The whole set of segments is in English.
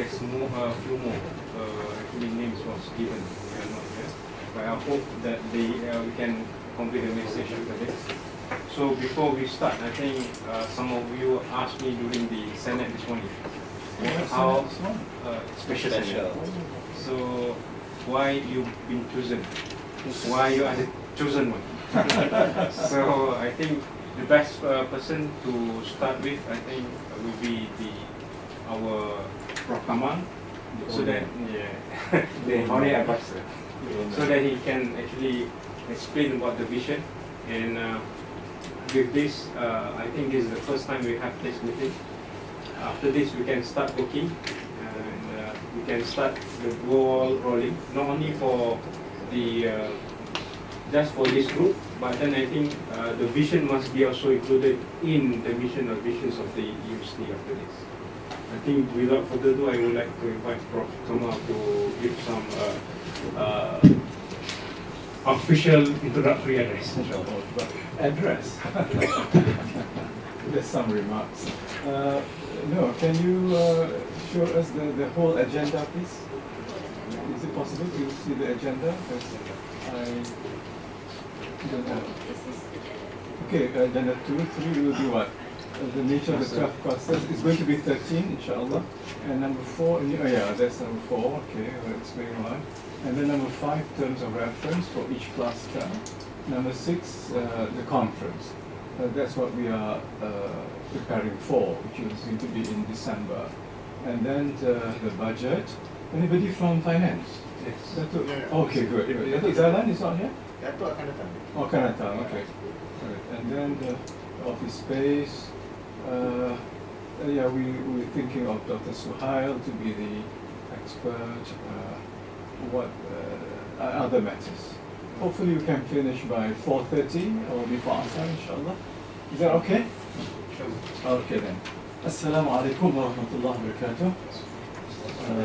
there's more, few more actually names was given. We are not here, but I hope that they we can complete the message after this. So before we start, I think some of you asked me during the Senate this morning how special. So why you've been chosen? Why you are the chosen one? So I think the best person to start with, I think, will be our Prof. Kamal, so that the honorary advisor, so that he can actually explain about the vision. And with this, I think this is the first time we have this meeting. After this, we can start working, and we can start the ball rolling. Not only for the just for this group, but then I think the vision must be also included in the mission or visions of the university after this. I think without further ado, I would like to invite Prof. Kamal to give some official introductory address. Address? There's some remarks. No, can you show us the whole agenda, please? Is it possible to see the agenda? Because I don't have. Okay, agenda 2, 3 will be what? The nature of the 12 clusters is going to be 13, inshallah. And number 4, oh yeah, that's number 4, okay, I'll explain why. And then number 5, terms of reference for each cluster. Number 6, the conference. That's what we are preparing for, which is going to be in December. And then the budget. Anybody from finance? Yes. Okay, good. Datuk Zalan is not here? Datuk akan datang. Oh, akan datang, okay. Right. And then the office space. Yeah, we're thinking of Dr. Suhail to be the expert. What other matters? Hopefully we can finish by 4:30 or before Asar, inshallah. Is that okay? Sure. Okay then. Assalamu alaikum wa rahmatullahi wa barakatuh.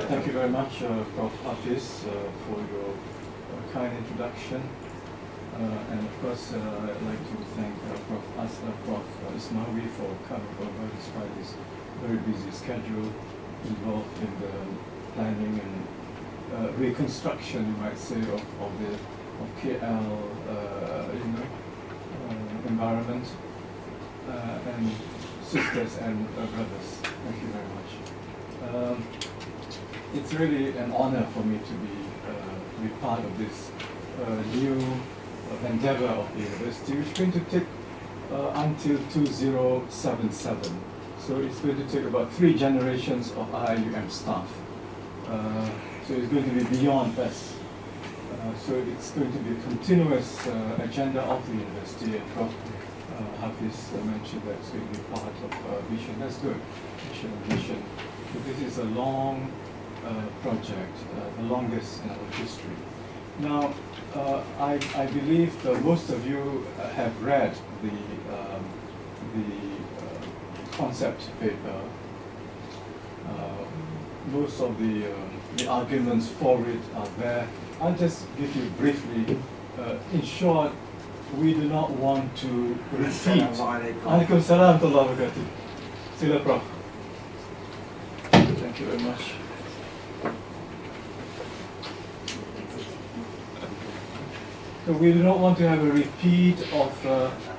Thank you very much, Prof. Hafiz, for your kind introduction. And of course, I'd like to thank Prof. Ismawi for coming over despite his very busy schedule involved in the planning and reconstruction, you might say, of KL, environment, and sisters and brothers. Thank you very much. It's really an honor for me to be part of this new endeavor of the university, which is going to take until 2077. So it's going to take about 3 generations of IIUM staff. So it's going to be beyond us. So it's going to be a continuous agenda of the university. And Prof. Hafiz mentioned that it's going to be part of vision. That's good, vision. But this is a long project, the longest in our history. Now, I believe most of you have read the concept paper. Most of the arguments for it are there. I'll just give you briefly. In short, we do not want to repeat. Alaikum salam wa rahmatullahi wa barakatuh. Sila Prof. Thank you very much. So we do not want to have a repeat of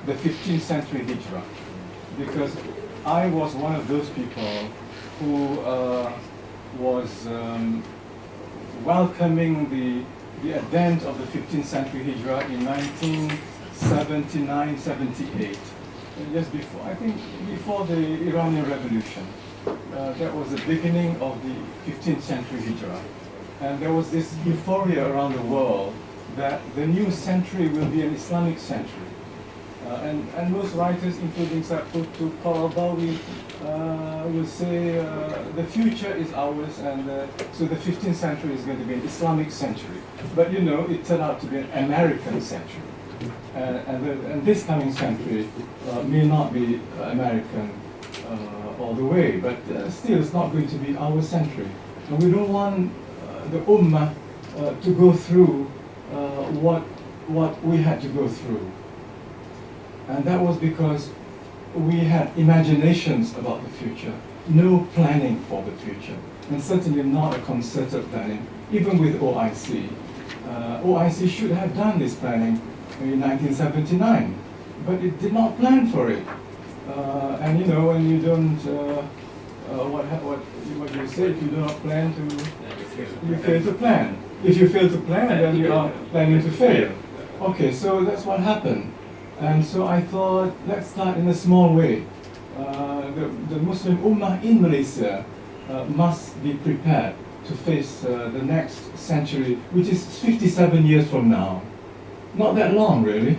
the 15th century Hijrah, because I was one of those people who was welcoming the advent of the 15th century Hijrah in 1979, 78. Just before, I think before the Iranian Revolution. That was the beginning of the 15th century Hijrah. And there was this euphoria around the world that the new century will be an Islamic century. And most writers, including Qutb al-Bawi, will say the future is ours, and so the 15th century is going to be an Islamic century. But you know, it turned out to be an American century. And this coming century may not be American all the way, but still it's not going to be our century. And we don't want the Ummah to go through what we had to go through. And that was because we had imaginations about the future. no planning for the future, and certainly not a concerted planning, even with OIC. OIC should have done this planning in 1979, but it did not plan for it. And you know, when you don't, what do you say? If you do not plan to, you fail to plan. If you fail to plan, then you are planning to fail. Okay, so that's what happened. And so I thought, let's start in a small way. The Muslim Ummah in Malaysia must be prepared to face the next century, which is 57 years from now. Not that long, really.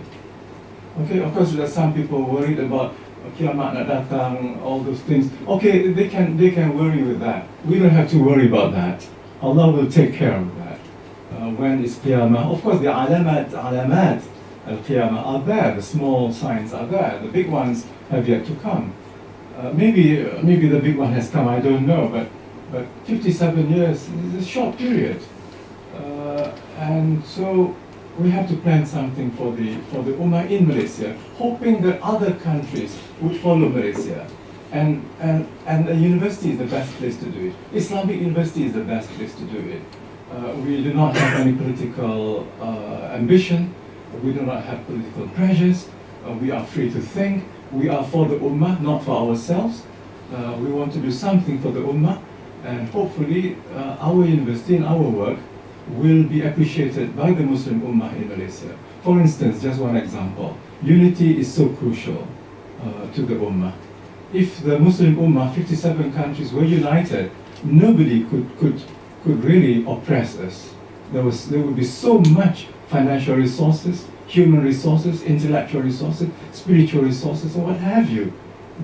Okay, of course, there are some people worried about kiamat nak datang, all those things. Okay, they can worry with that. We don't have to worry about that. Allah will take care of that. When is qiyamah? Of course, the alamat al-qiyamah are there. The small signs are there. The big ones have yet to come. Maybe the big one has come. I don't know. But 57 years is a short period, and so we have to plan something for the Ummah in Malaysia, hoping that other countries would follow Malaysia. And a university is the best place to do it. Islamic university is the best place to do it. We do not have any political ambition. We do not have political pressures. We are free to think. We are for the Ummah, not for ourselves. We want to do something for the Ummah, and hopefully our university and our work will be appreciated by the Muslim Ummah in Malaysia. For instance, just one example, unity is so crucial to the Ummah. If the Muslim Ummah, 57 countries were united, nobody could really oppress us. There would be so much financial resources, human resources, intellectual resources, spiritual resources, or what have you.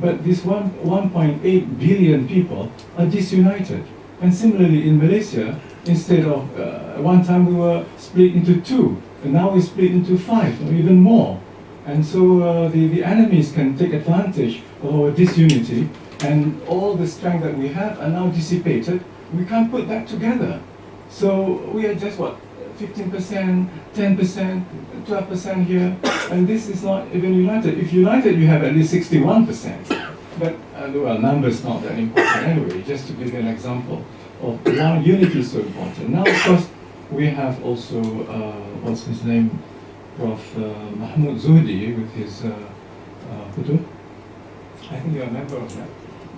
But these 1.8 billion people are disunited. And similarly in Malaysia, instead of, one time we were split into two, and now we split into 5 or even more. And so the enemies can take advantage of our disunity, and all the strength that we have are now dissipated. We can't put that together. So we are just what, 15%, 10%, 12% here, and this is not even united. If united, you have at least 61%. But well, numbers not that important anyway. Just to give you an example of why unity is so important. Now, of course, we have also what's his name, Prof. Mahmoud Zuhdi with his Putu. I think you're a member of that.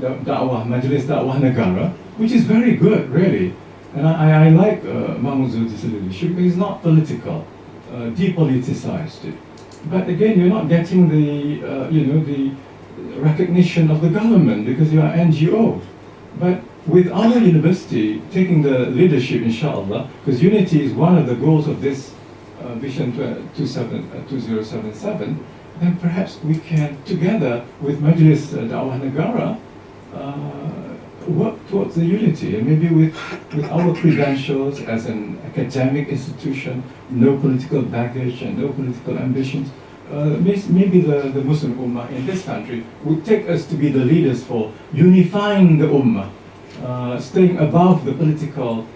The Da'wah, Majlis Da'wah Negara, which is very good, really. And I like Mahmoud Zuhdi's leadership because he's not political, depoliticized it. But again, you're not getting the the recognition of the government because you are NGO. But with our university taking the leadership, inshallah, because unity is one of the goals of this Vision 2077, then perhaps we can, together with Majlis Da'wah Negara, work towards the unity, and maybe with our credentials as an academic institution, no political baggage and no political ambitions, maybe the Muslim Ummah in this country would take us to be the leaders for unifying the Ummah, staying above the political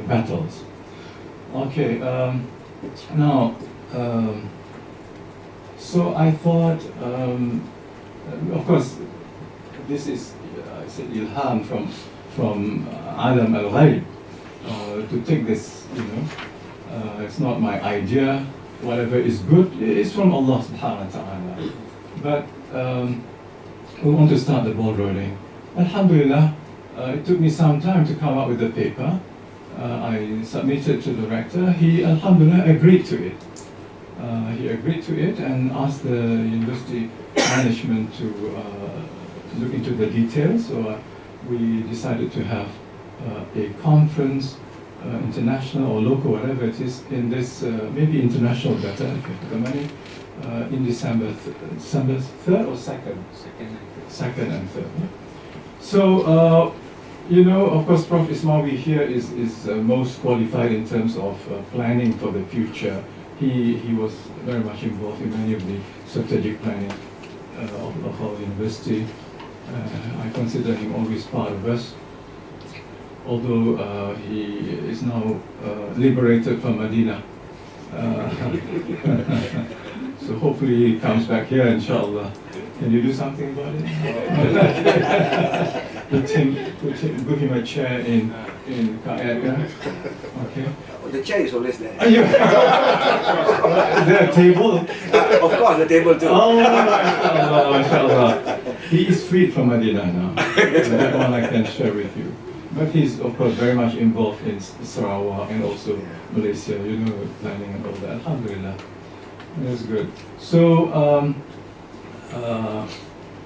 battles. Okay, now, so I thought, of course, this is ilham from Adam al-Ghayb to take this, it's not my idea. Whatever is good is from Allah subhanahu wa ta'ala. But we want to start the ball rolling. Alhamdulillah, it took me some time to come up with the paper. I submitted to the rector. He, alhamdulillah, agreed to it. He agreed to it and asked the university management to look into the details. So we decided to have a conference, international or local, whatever it is, in this, maybe international better, if you have the money, in December 3rd or 2nd? Second and 3rd. So, of course, Prof. Ismawi here is most qualified in terms of planning for the future. He was very much involved in many of the strategic planning of our university. I consider him always part of us, although he is now liberated from Medina. So hopefully he comes back here, inshallah. Can you do something about it? Put him a chair in Kaeda. Okay. The chair is always there. Are you? Is there a table? Of course, the table too. Oh, mashallah. He is freed from Madinah now. That one I can share with you. But he's, of course, very much involved in Sarawak and also Malaysia, you know, planning and all that. Alhamdulillah. That's good. So,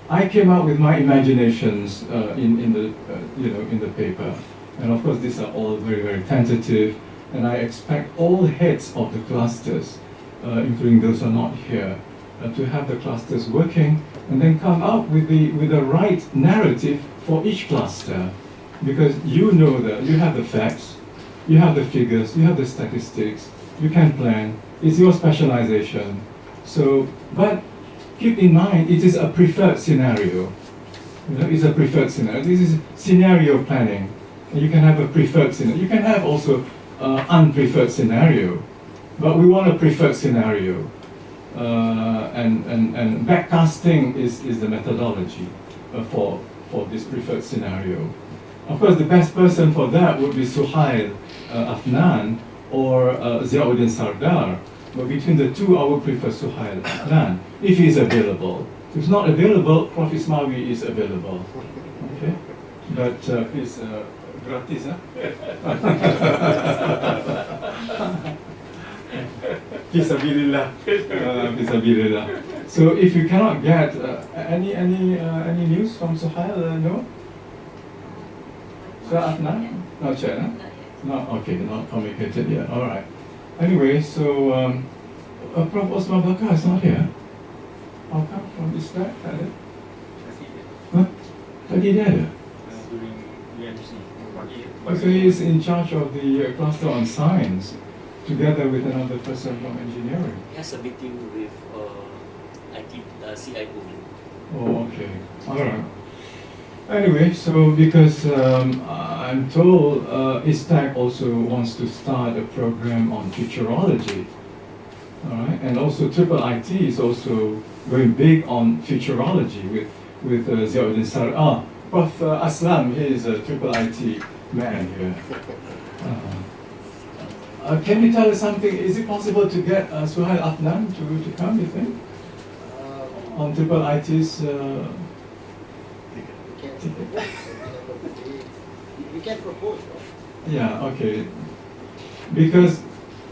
I came out with my imaginations in the in the paper, and of course these are all very, very tentative, and I expect all heads of the clusters, including those who are not here, to have the clusters working and then come out with the right narrative for each cluster, because you know that you have the facts, you have the figures, you have the statistics, you can plan. It's your specialization. So, but keep in mind, it is a preferred scenario. You know, it's a preferred scenario. This is scenario planning. You can have a preferred scenario. You can have also unpreferred scenario. But we want a preferred scenario. And backcasting is the methodology for this preferred scenario. Of course, the best person for that would be Suhail Afnan or Ziauddin Sardar. But between the two, I would prefer Suhail Afnan, if he is available. If he's not available, Prof. Ismawi is available. Okay? But please, gratis, huh? Fisabilillah. Fisabilillah. So if you cannot get any news from Suhail, no? Sir Afnan? Not yet, huh? Not, okay, not communicated yet. All right. Anyway, so Prof. Osman Bakar is not here. How come from this guy? Huh? Tadi dia ada? During UMC. So he is in charge of the cluster on science, together with another person from engineering. He has a meeting with CIUM. Oh, okay. All right. Anyway, so because I'm told ISTAC also wants to start a program on futurology, all right, and also Triple IT is also going big on futurology with Ziauddin Sar. Prof. Aslam, he is a Triple IT man here. Can you tell us something? Is it possible to get Suhail Afnan to come, you think? On Triple IT's We can propose. yeah, okay. Because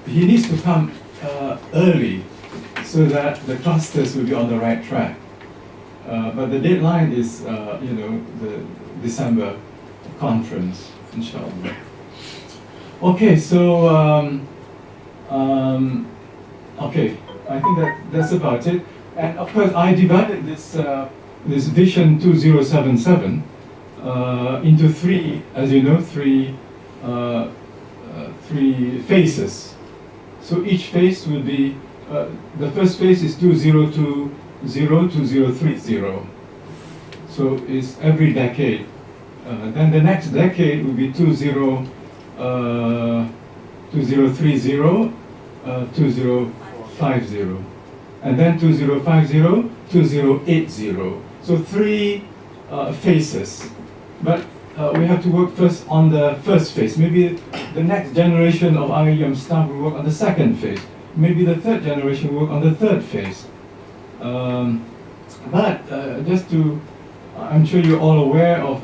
he needs to come early so that the clusters will be on the right track. But the deadline is, the December conference, inshallah. Okay, so, okay, I think that's about it. And of course, I divided this Vision 2077 into three, as you know, three phases. So each phase will be, the first phase is 2020 to 2030. So it's every decade. Then the next decade will be 2030, 2050. And then 2050, 2080. So three phases. But we have to work first on the first phase. Maybe the next generation of IIUM staff will work on the second phase. Maybe the third generation will work on the third phase. But just to, I'm sure you're all aware of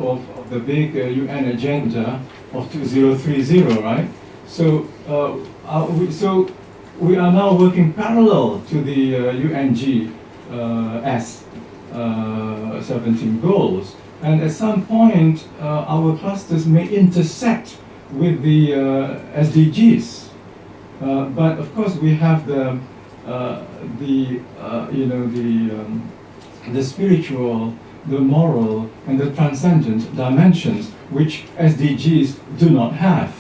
the big UN agenda of 2030, right? So, we are now working parallel to the UNG S 17 goals. And at some point, our clusters may intersect with the SDGs. But of course, we have the spiritual, the moral, and the transcendent dimensions, which SDGs do not have.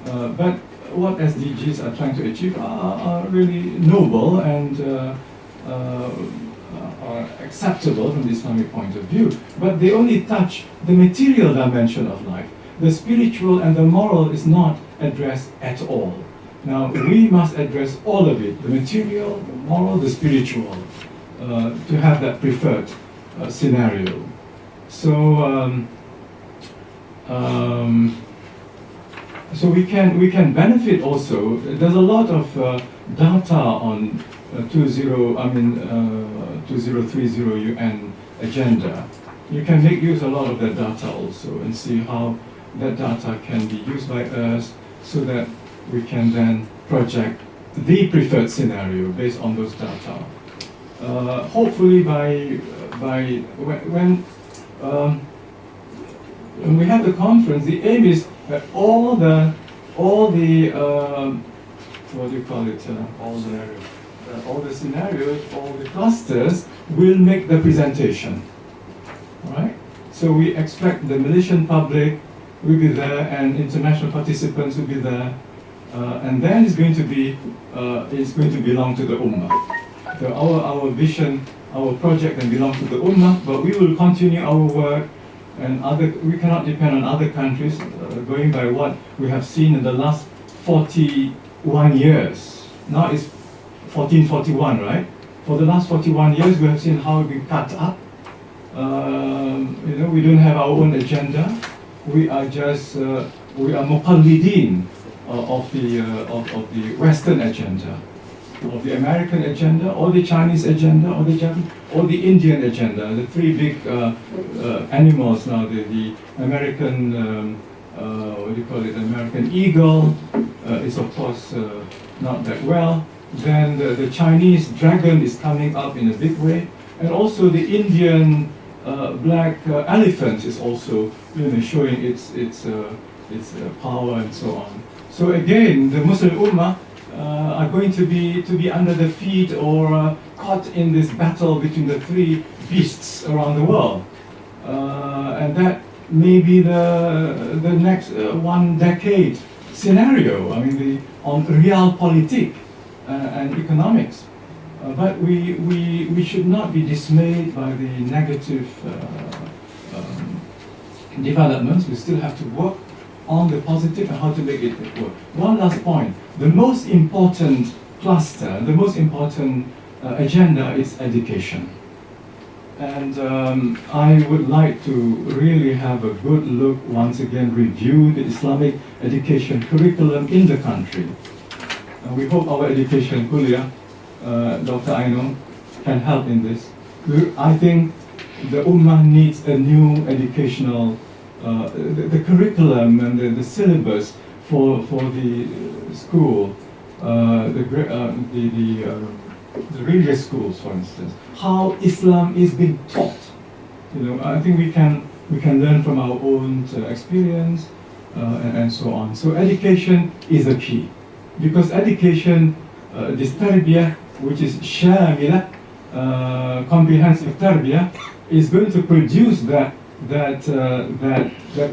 But what SDGs are trying to achieve are really noble and are acceptable from the Islamic point of view, but they only touch the material dimension of life. The spiritual and the moral is not addressed at all. Now, we must address all of it, the material, the moral, the spiritual. to have that preferred scenario. So so we can benefit also. There's a lot of data on 2030 UN agenda. You can make use a lot of that data also and see how that data can be used by us so that we can then project the preferred scenario based on those data. Hopefully when we have the conference, the aim is that all the what do you call it? All the scenarios, all the clusters will make the presentation. All right. So we expect the Malaysian public will be there and international participants will be there, and then it's going to belong to the Ummah. So our vision, our project can belong to the Ummah, but we will continue our work. And we cannot depend on other countries, going by what we have seen in the last 41 years. Now it's 1441, right? For the last 41 years, we have seen how we've been cut up. We don't have our own agenda. We are just we are muqallideen of the Western agenda, of the American agenda, or the Chinese agenda, or the Japanese, or the Indian agenda. The three big animals now. The American, what do you call it? American eagle is of course not that well. Then the Chinese dragon is coming up in a big way, and also the Indian black elephant is also showing its power and so on. So again, the Muslim Ummah are going to be under the feet or caught in this battle between the three beasts around the world, and that may be the next 1 decade scenario. I mean, on realpolitik and economics. But we should not be dismayed by the negative developments. We still have to work on the positive and how to make it work. One last point. The most important cluster, the most important agenda is education. And I would like to really have a good look, once again, review the Islamic education curriculum in the country. And we hope our education kuliah, Dr. Aino, can help in this. I think the Ummah needs a new educational, the curriculum and the syllabus for the school, the religious schools, for instance. How Islam is being taught. I think we can learn from our own experience and so on. So education is a key, because education, this tarbiyah, which is shamila, comprehensive tarbiyah, is going to produce that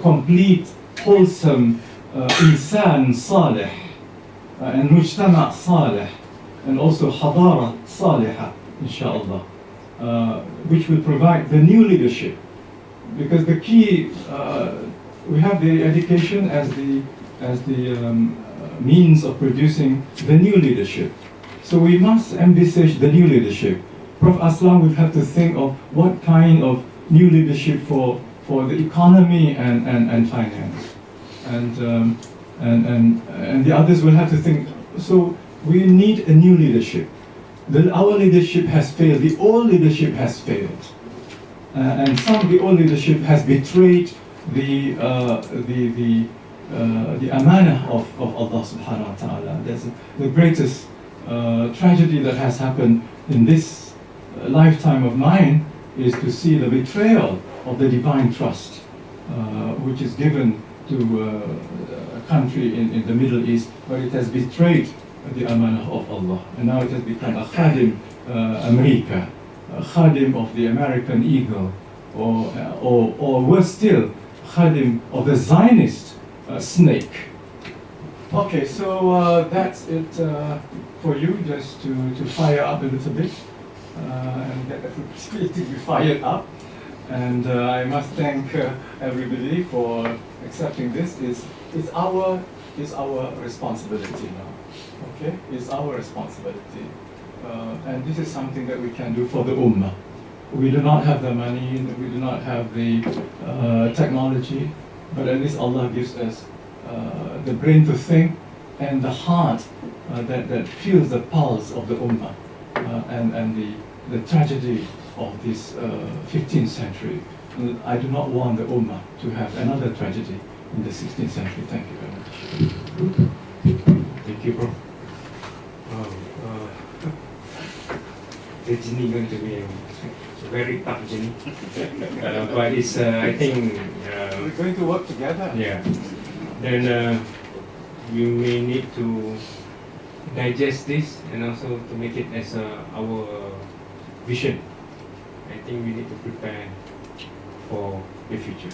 complete, wholesome insan salih and mujtama salih, and also hadara salihah, inshallah, which will provide the new leadership. Because the key, we have the education as the means of producing the new leadership. So we must envisage the new leadership. Prophet Aslam will have to think of what kind of new leadership for the economy and finance, and the others will have to think. So we need a new leadership. Our leadership has failed. The old leadership has failed, and some of the old leadership has betrayed the amanah of Allah Subhanahu wa Taala. That's the greatest tragedy that has happened in this lifetime of mine, is to see the betrayal of the divine trust, which is given to a country in the Middle East, where it has betrayed the amanah of Allah, and now it has become a khadim America, a khadim of the American eagle, or worse still, khadim of the Zionist snake. Okay, so that's it for you, just to fire up a little bit and get everybody to be fired up. And I must thank everybody for accepting this. It's our responsibility now. Okay, it's our responsibility. and this is something that we can do for the Ummah. We do not have the money, we do not have the technology, but at least Allah gives us the brain to think and the heart that feels the pulse of the Ummah and the tragedy of this 15th century. I do not want the Ummah to have another tragedy in the 16th century. Thank you very much. Thank you, bro. The journey going to be a very tough journey, but it's I think We're going to work together. yeah. Then you may need to digest this and also to make it as our vision. I think we need to prepare for the future.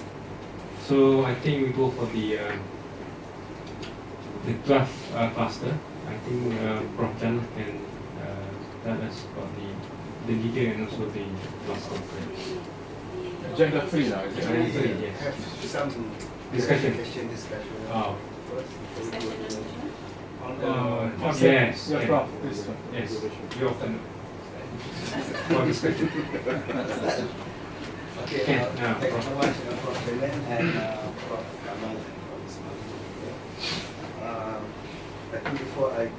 So I think we go for the draft cluster. I think Prof. Chan can tell us about the leader and also the cluster. Agenda 3 now, is it? Agenda 3, yes. Have some Discussion. discussion. Oh. On the Yes. Yeah, yes. Prof, please. Yes. You often for discussion. Okay, Okay, thank you Prof. so much, Prof. Belen and Prof. Kamal for this month. I think before I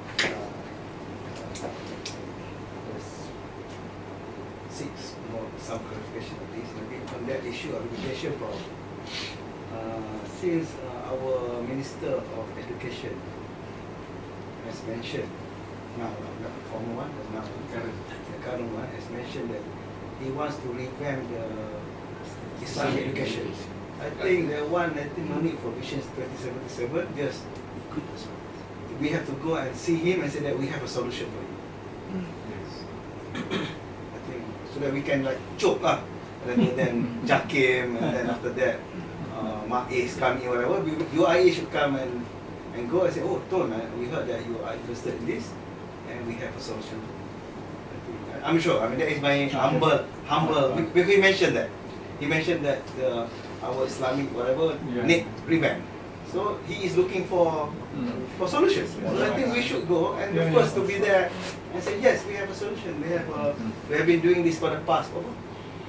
seek some clarification of this, maybe on that issue of education problem. Since our Minister of Education has mentioned, now not the former one, but now the current one has mentioned that he wants to revamp the Islamic education. I think the one, I think no need for Vision 2077, just we have to go and see him and say that we have a solution for you. Yes. I think so that we can like choke lah, rather than Jakim, and then after that Ma'is coming or whatever, UIA should come and go and say, oh Ton, we heard that you are interested in this and we have a solution. I'm sure, I mean that is my humble, because he mentioned that our Islamic whatever need revamp. So he is looking for solutions. So I think we should go and the first to be there and say yes, we have a solution. We have been doing this for the past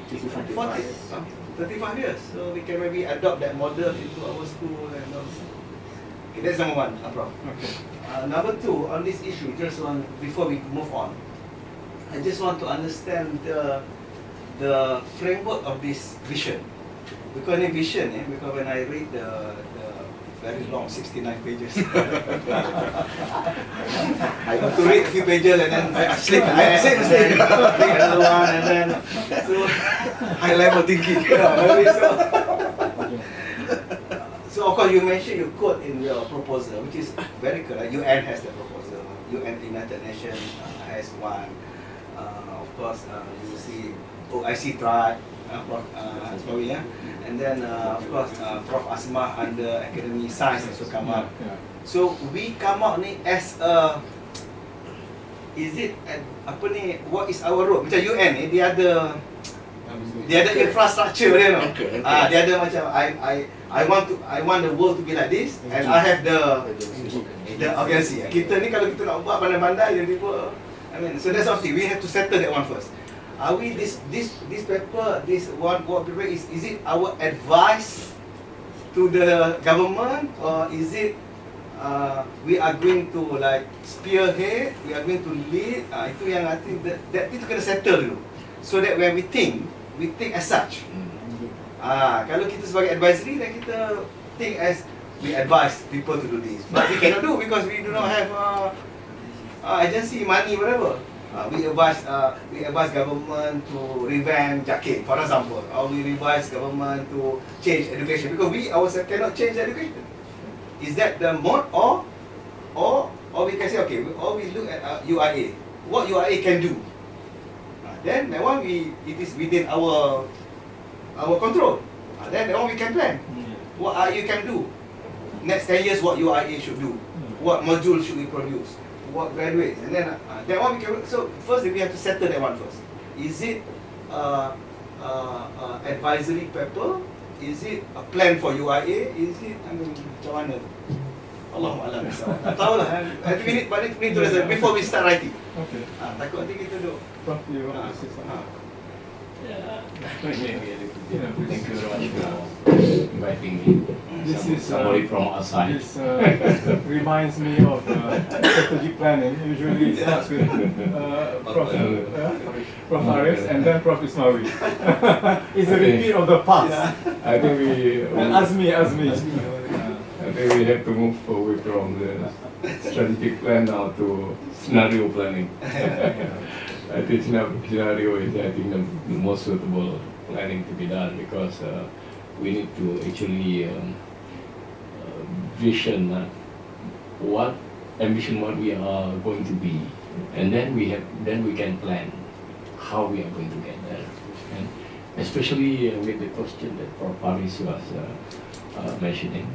35 years. So we can maybe adopt that model into our school and all. Okay, that's number one, Prof. Okay. Number two, on this issue, just one before we move on, I just want to understand the framework of this vision. Because in vision, because when I read the very long 69 pages, I got to read a few pages and then I sleep. I sleep, read another one, and then so high level thinking. So of course you mentioned, you quote in your proposal, which is very correct. UN has the proposal. UN, United Nations has one. Of course, you see OIC tried, and then of course Prof. Asmah under Academy Science also come up. So we come out ni as a, is it apa ni, what is our role? Macam UN ni dia ada infrastructure dia, no. Dia ada macam I want the world to be like this, and I have the organization. Kita ni kalau kita nak buat pandai-pandai jadi apa? I mean, so that's something we have to settle that one first. Are we this paper, this what paper is it our advice to the government, or is it we are going to like spearhead, we are going to lead? Itu yang I think that itu kena settle dulu, so that when we think as such. Kalau kita sebagai advisory, then kita think as we advise people to do this, but we cannot do because we do not have agency, money, whatever. We advise government to revamp JAKIM, for example, or we advise government to change education because we ourselves cannot change education. Is that the mode, or we can say okay, or we look at UIA, what UIA can do. Then that one it is within our control. Then that one we can plan. What you can do next 10 years, what UIA should do, what module should we produce, what graduates, and then that one we can. So first we have to settle that one first. Is it advisory paper? Is it a plan for UIA? Is it, I mean, macam mana? Allahu a'lam bishawab. Tak tahulah. I think we need to reserve before we start writing. Okay. Takut nanti kita duduk. Prof, you want to say something? Thank you very much for inviting me. This is Somebody from outside. This reminds me of strategic planning. Usually it starts with Prof. Haris and then Prof. Ismawi. It's a repeat of the past. I think we And Azmi. I think we have to move away from the strategic plan now to scenario planning. I think scenario is the most suitable planning to be done because we need to actually vision what ambition what we are going to be, and then we can plan how we are going to get there. And especially with the question that Prof. Paris was mentioning,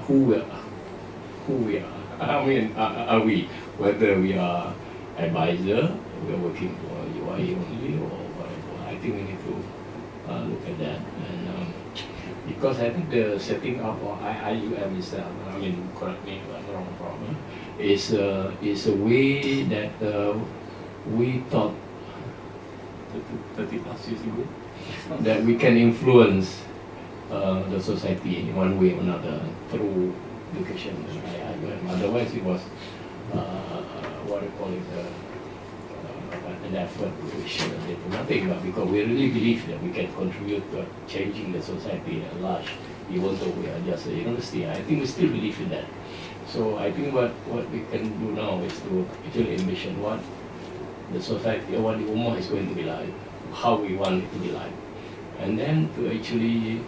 who we are. I mean, are we, whether we are advisor, we are working for UIA only or whatever. I think we need to look at that. And because I think the setting up of IIUM is, I mean, correct me if I'm wrong, problem, is a way that we thought 30 plus years ago that we can influence the society in one way or another through education and IIUM. Otherwise, it was what I call it an effort which did nothing, but because we really believe that we can contribute to changing the society at large, even though we are just a university. I think we still believe in that. So I think what we can do now is to actually envision what the society or what the Ummah is going to be like, how we want it to be like, and then to actually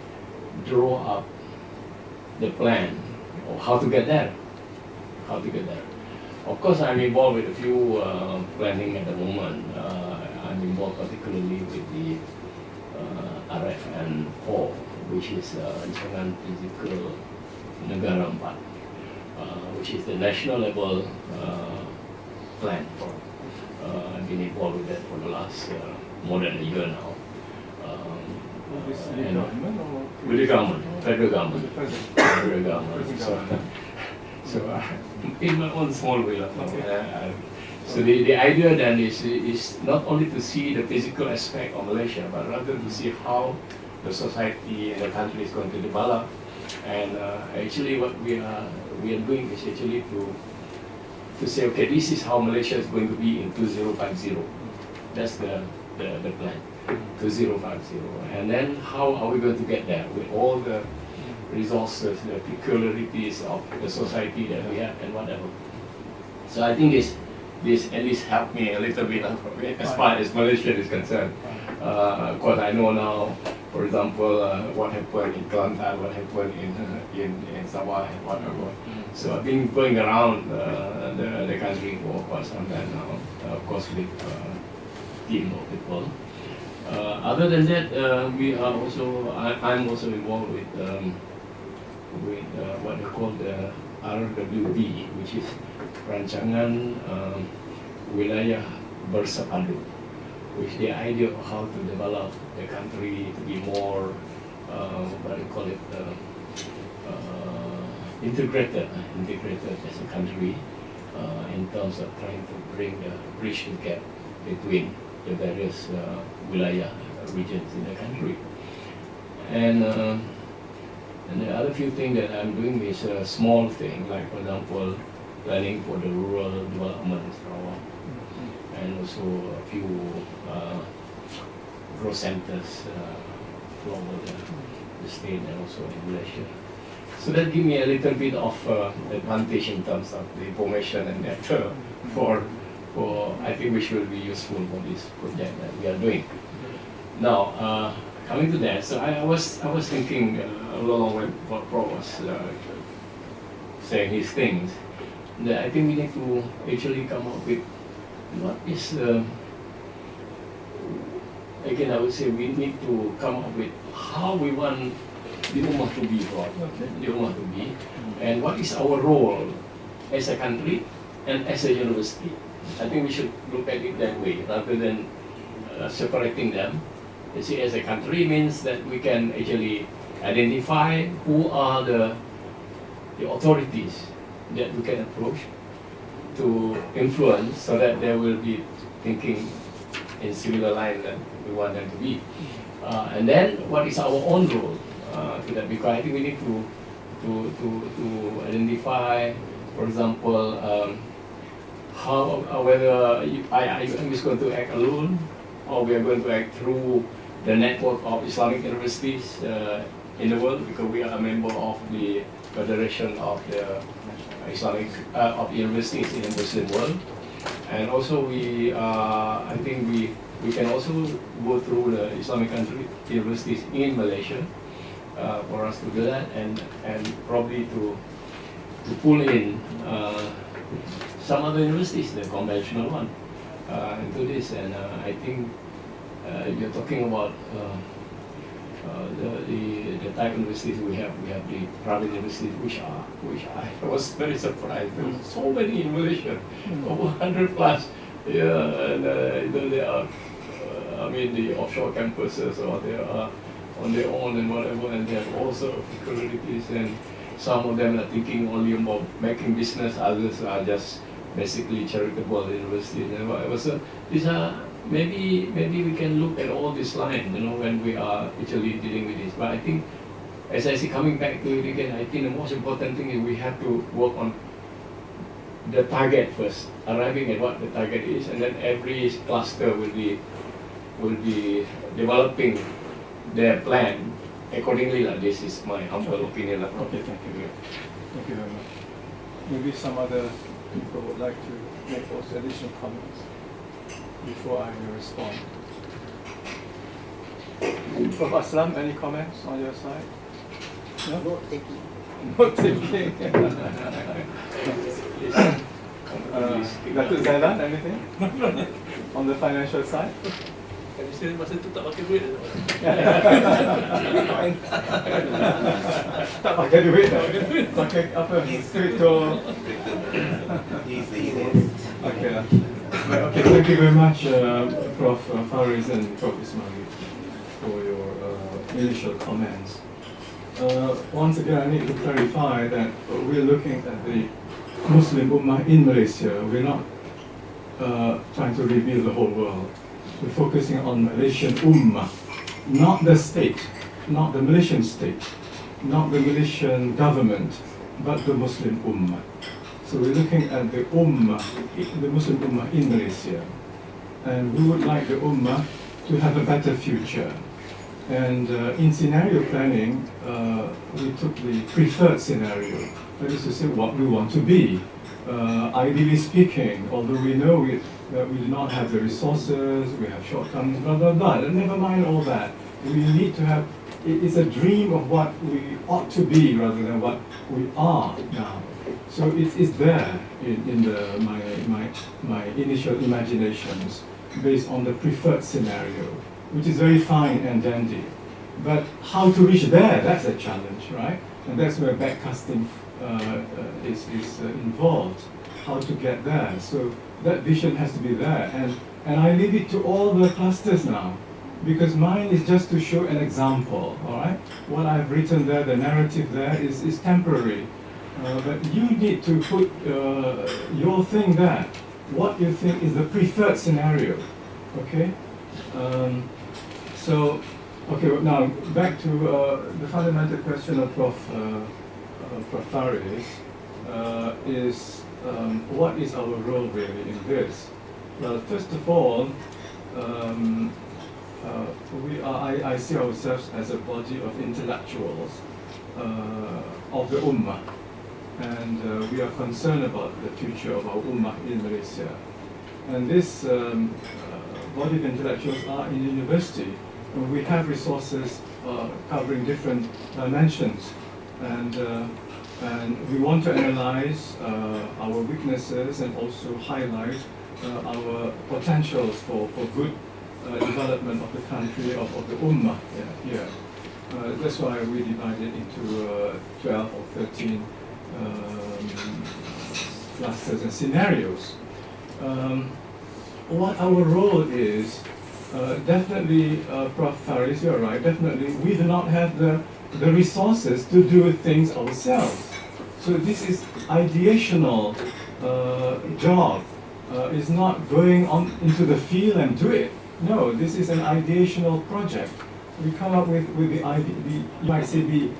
draw up the plan of how to get there. Of course, I'm involved with a few planning at the moment. I'm involved particularly with the RFN 4, which is Rancangan Fizikal Negara 4, which is the national level plan for. I've been involved with that for the last more than a year now. With the government or With the government, federal government. With the president? Federal government. Present So, government. so in my own small way, so the idea then is not only to see the physical aspect of Malaysia, but rather to see how the society and the country is going to develop. And actually, what we are doing is actually to say, okay, this is how Malaysia is going to be in 2050. That's the plan, 2050. And then how are we going to get there with all the resources, the peculiarities of the society that we have and whatever. So I think this at least helped me a little bit as far as Malaysia is concerned. Of course, I know now, for example, what happened in Kelantan, what happened in Sabah and whatever. So I've been going around the country for quite some time now, of course with a team of people. Other than that, I'm also involved with what they call the RWB, which is Rancangan Wilayah Bersepadu, which the idea of how to develop the country to be more, what do you call it, integrated as a country in terms of trying to bridge the gap between the various wilayah regions in the country. And the other few things that I'm doing is a small thing, like for example, planning for the rural development in Sarawak, and also a few growth centers all over the state and also in Malaysia. So that gives me a little bit of advantage in terms of the information and that for I think which will be useful for this project that we are doing. Now, coming to that, so I was thinking along with what Prof was saying his things, that I think we need to actually come up with what is, again I would say we need to come up with how we want the Ummah to be, the Ummah to be, and what is our role as a country and as a university. I think we should look at it that way rather than separating them. You see, as a country means that we can actually identify who are the the authorities that we can approach to influence so that they will be thinking in similar line that we want them to be. And then what is our own role to that? Because I think we need to identify, for example, how whether IIUM is going to act alone or we are going to act through the network of Islamic universities in the world, because we are a member of the Federation of the Islamic of universities in the Muslim world. And also I think we can also go through the Islamic universities in Malaysia for us to do that, and probably to pull in some other universities, the conventional one, into this. And I think you're talking about the type of universities we have the private universities, which I was very surprised. There were so many in Malaysia, over 100 plus. Yeah, and they are, I mean, the offshore campuses, or they are on their own and whatever, and they have all sorts of facilities, and some of them are thinking only about making business, others are just basically charitable universities and whatever. So these are, maybe we can look at all this line, when we are actually dealing with this. But I think, as I see, coming back to it again, I think the most important thing is we have to work on the target first, arriving at what the target is, and then every cluster will be developing their plan accordingly. This is my humble opinion. Okay, thank you. Thank you very much. Maybe some other people would like to make also additional comments before I respond. Prof. Aslam, any comments on your side? No? Note taking. Not taking. Datuk Zailan, anything? On the financial side? Saya masa tu tak pakai duit. Tak pakai duit, pakai apa? Crypto. Okay. Okay, thank you very much, Prof. Faris and Prof. Ismail, for your initial comments. Once again, I need to clarify that we're looking at the Muslim Ummah in Malaysia. We're not trying to reveal the whole world. We're focusing on Malaysian Ummah, not the state, not the Malaysian state, not the Malaysian government, but the Muslim Ummah. So we're looking at the Ummah, the Muslim Ummah in Malaysia. And we would like the Ummah to have a better future. And in scenario planning, we took the preferred scenario, that is to say what we want to be. Ideally speaking, although we know that we do not have the resources, we have shortcomings, blah, blah, blah, and never mind all that. We need to have, it's a dream of what we ought to be rather than what we are now. So it's there in my initial imaginations based on the preferred scenario, which is very fine and dandy. But how to reach there, that's a challenge, right? And that's where backcasting is involved, how to get there. So that vision has to be there. And I leave it to all the clusters now, because mine is just to show an example, all right? What I've written there, the narrative there is temporary. But you need to put your thing there, what you think is the preferred scenario, okay? Okay, now back to the fundamental question of Prof. Faris is what is our role really in this? Well, first of all, I see ourselves as a body of intellectuals of the Ummah, and we are concerned about the future of our Ummah in Malaysia. And this body of intellectuals are in university. We have resources covering different dimensions, and we want to analyze our weaknesses and also highlight our potentials for good development of the country, of the Ummah here. That's why we divided into 12 or 13 clusters and scenarios. What our role is, definitely, Prof. Faris, you're right, definitely we do not have the resources to do things ourselves. So this is ideational job. Is not going on into the field and do it. No, this is an ideational project. We come up with the you might say the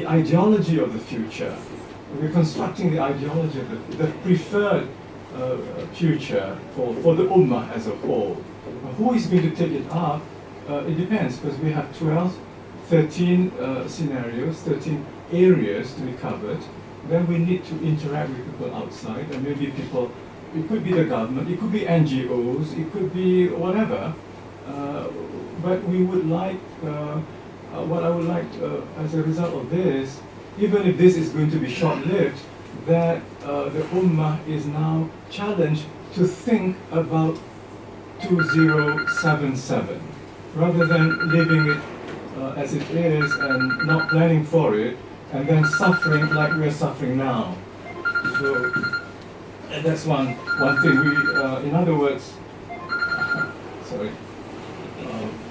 ideology of the future. We're constructing the ideology of the preferred future for the Ummah as a whole. Who is going to take it up? It depends, because we have 13 scenarios, 13 areas to be covered. Then we need to interact with people outside, and maybe people, it could be the government, it could be NGOs, it could be whatever. But we would like, what I would like as a result of this, even if this is going to be short-lived, that the Ummah is now challenged to think about 2077, rather than leaving it as it is and not planning for it, and then suffering like we're suffering now. So that's one thing. We, in other words, sorry,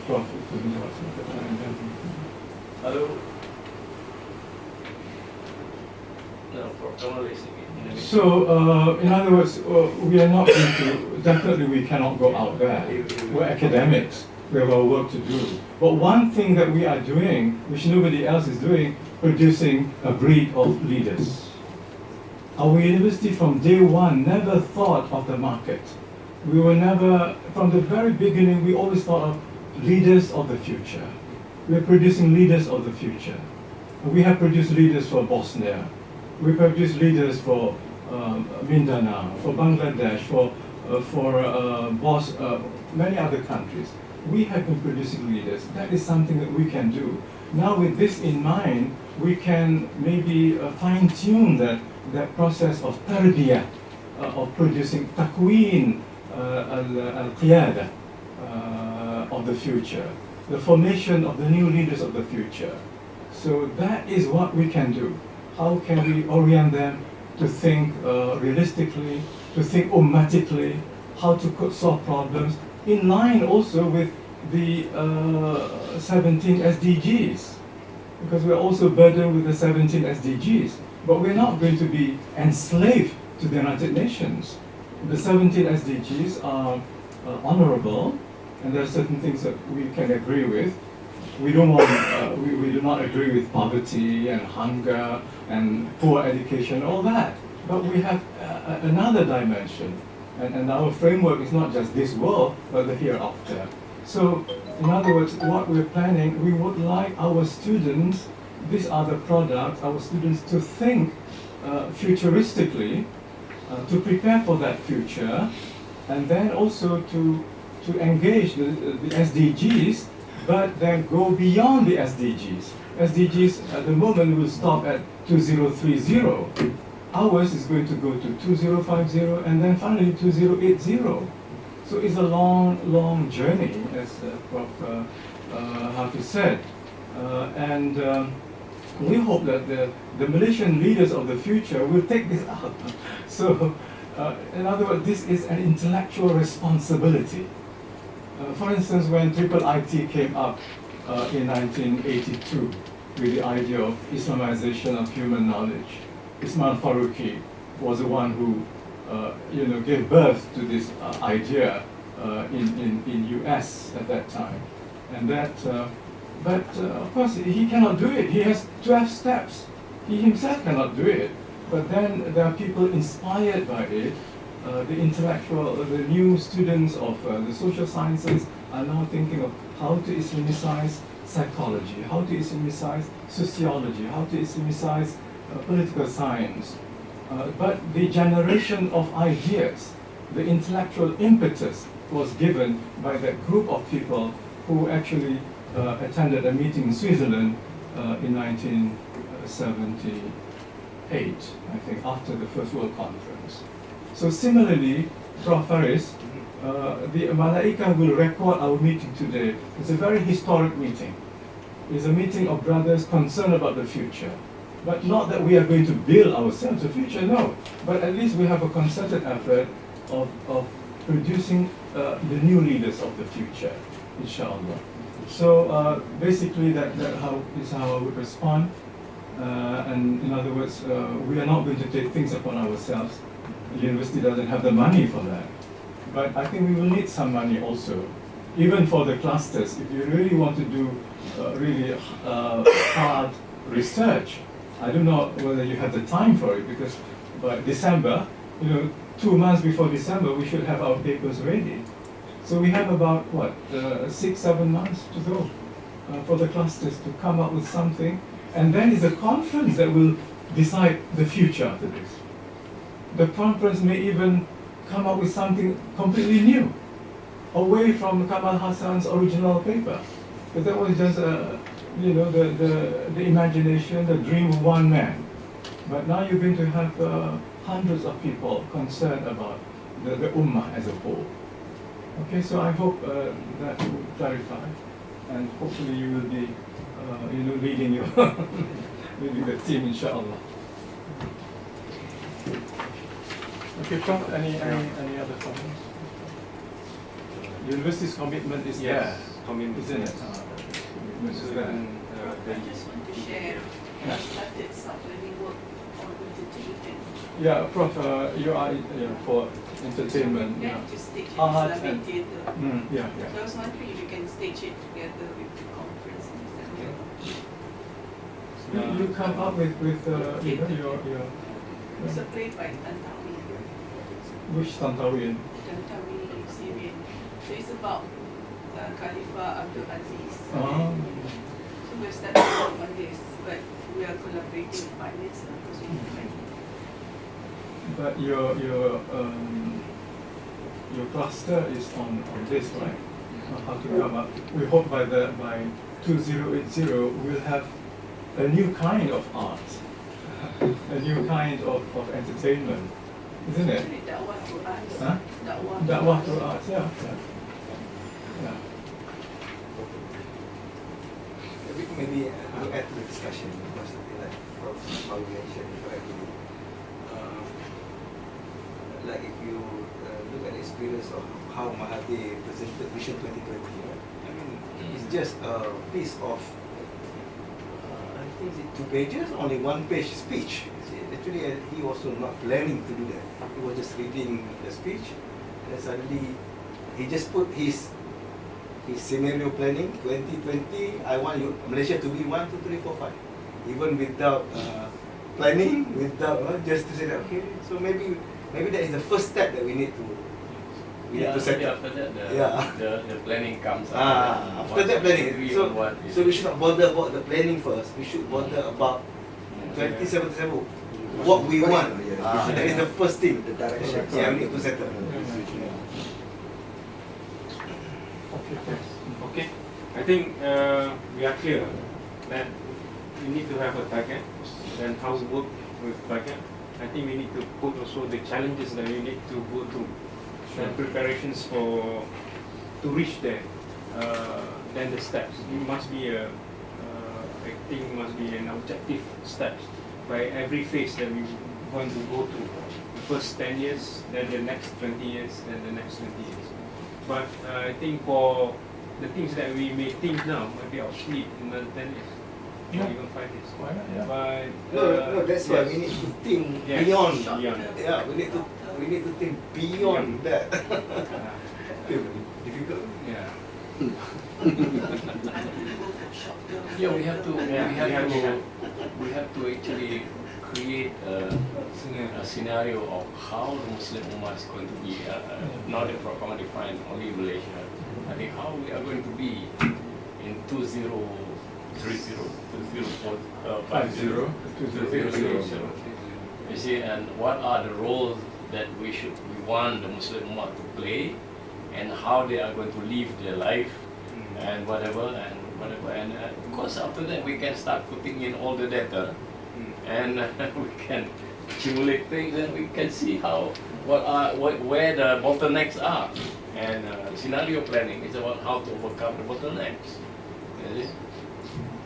Prof. Hello. No, come on, listening. So, in other words, we are not going to, definitely we cannot go out there. We're academics, we have our work to do. But one thing that we are doing, which nobody else is doing, producing a breed of leaders. Our university from day one never thought of the market. We were never, from the very beginning, we always thought of leaders of the future. We're producing leaders of the future. We have produced leaders for Bosnia. We produce leaders for Mindanao, for Bangladesh, for many other countries. We have been producing leaders. That is something that we can do. Now with this in mind, we can maybe fine-tune that process of tarbiyah, of producing takween al-qiyada of the future, the formation of the new leaders of the future. So that is what we can do. How can we orient them to think realistically, to think ummatically, how to solve problems, in line also with the 17 SDGs, because we're also burdened with the 17 SDGs, but we're not going to be enslaved to the United Nations. The 17 SDGs are honorable, and there are certain things that we can agree with. We don't want, we do not agree with poverty and hunger and poor education, all that. But we have another dimension, and our framework is not just this world, but the hereafter. So, in other words, what we're planning, we would like our students, these are the products, our students to think futuristically, to prepare for that future, and then also to engage the SDGs, but then go beyond the SDGs. SDGs at the moment will stop at 2030. Ours is going to go to 2050 and then finally 2080. So it's a long journey, as Prof. Hafiz said. And we hope that the Malaysian leaders of the future will take this up. So, in other words, this is an intellectual responsibility. For instance, when Triple IT came up in 1982 with the idea of Islamization of human knowledge, Ismail Faruqi was the one who gave birth to this idea in US at that time. And that, but of course he cannot do it. He has 12 steps. He himself cannot do it. But then there are people inspired by it. The intellectual, the new students of the social sciences are now thinking of how to Islamicize psychology, how to Islamicize sociology, how to Islamicize political science. But the generation of ideas, the intellectual impetus was given by that group of people who actually attended a meeting in Switzerland in 1978, I think, after the First World Conference. So similarly, Prof. Faris, the Malaika will record our meeting today. It's a very historic meeting. It's a meeting of brothers concerned about the future. But not that we are going to build ourselves a future, no. But at least we have a concerted effort of producing the new leaders of the future, inshallah. So basically that is how I would respond. And in other words, we are not going to take things upon ourselves. The university doesn't have the money for that. But I think we will need some money also, even for the clusters. If you really want to do really hard research, I don't know whether you have the time for it, because by December, 2 months before December, we should have our papers ready. So we have about, 6-7 months to go for the clusters to come up with something. And then it's a conference that will decide the future after this. The conference may even come up with something completely new, away from Kamal Hassan's original paper. But that was just, the imagination, the dream of one man. But now you're going to have hundreds of people concerned about the Ummah as a whole. Okay, so I hope that will clarify, and hopefully you will be, leading your leading the team, inshallah. Okay, Prof, any other comments? University's commitment is there, commitment, isn't it? yes. Commitment is there. I just want to share, I started some learning work on entertainment. Yeah, Prof, you are for entertainment, Yeah, to stage in Art Islamic and- theatre. yeah. So I was wondering if you can stage it together with the conference in December. You come up with your It's a play by Tantawi, which Tantawian? Tantawi Syrian. So it's about Khalifah Abdul Aziz. Oh. So we're starting work on this, but we are collaborating with partners because we need money. But your cluster is on this, right? How to come up? We hope by 2080 we'll have a new kind of art, a new kind of entertainment, isn't it? Actually, Da'wah to arts. Huh? Da'wah To art, yeah. Maybe to add to the discussion, because like Prof. Mawi mentioned correctly, like if you look at the experience of how Mahathir presented Vision 2020, I mean, it's just a piece of, I think it's 2 pages, only 1 page speech. Actually, he was also not planning to do that. He was just reading the speech, and then suddenly he just put his scenario planning 2020. I want Malaysia to be 1, 2, 3, 4, 5, even without planning, without just to say that, okay. So maybe that is the first step that we need to set up. After that, Yeah. the planning comes. After that planning. So we should not bother about the planning first. We should bother about 2077. What we want. That is the first thing. The direction. Yeah, we need to settle. Okay, thanks. Okay, I think we are clear that we need to have a target, then how to work with target. I think we need to put also the challenges that we need to go through, and preparations to reach there. Then the steps. It must be I think must be an objective steps by every phase that we want to go through. The first 10 years, then the next 20 years, then the next 20 years. But I think for the things that we may think now might be obsolete in another 10 years, Yeah. or even 5 years. Why not? Yeah. But No, that's why we need to think Yes. beyond. Beyond. Yeah, we need to think beyond that. Difficult. Yeah. Yeah, we have to Yeah, we have to actually create a scenario of how the Muslim Ummah is going to be, not that Prof. defined only Malaysia. I think how we are going to be in 2030, 2050. You see, and what are the roles that we want the Muslim Ummah to play, and how they are going to live their life, and whatever. And of course, after that, we can start putting in all the data, and we can accumulate things, and we can see where the bottlenecks are. And scenario planning is about how to overcome the bottlenecks. You see?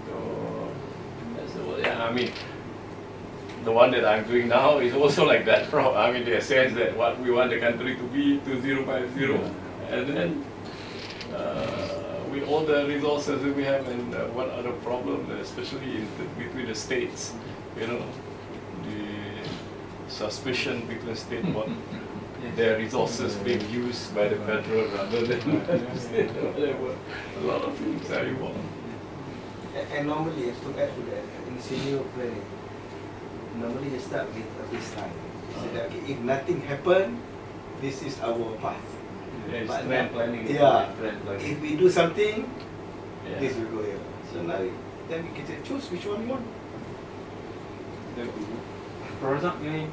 So that's I mean, the one that I'm doing now is also like that, Prof. I mean, the sense that what we want the country to be 2050, and then with all the resources that we have, and what are the problems, especially between the states, you know, the suspicion between state what their resources being used by the federal rather than state or whatever. A lot of things are involved. And normally, to add to that, in senior planning, normally you start with a baseline. So that okay, if nothing happen, this is our path. Yes, But trend now- planning. yeah. Trend planning. If we do something, Yeah. this will go here. So now, then we can choose which one we want. Product ini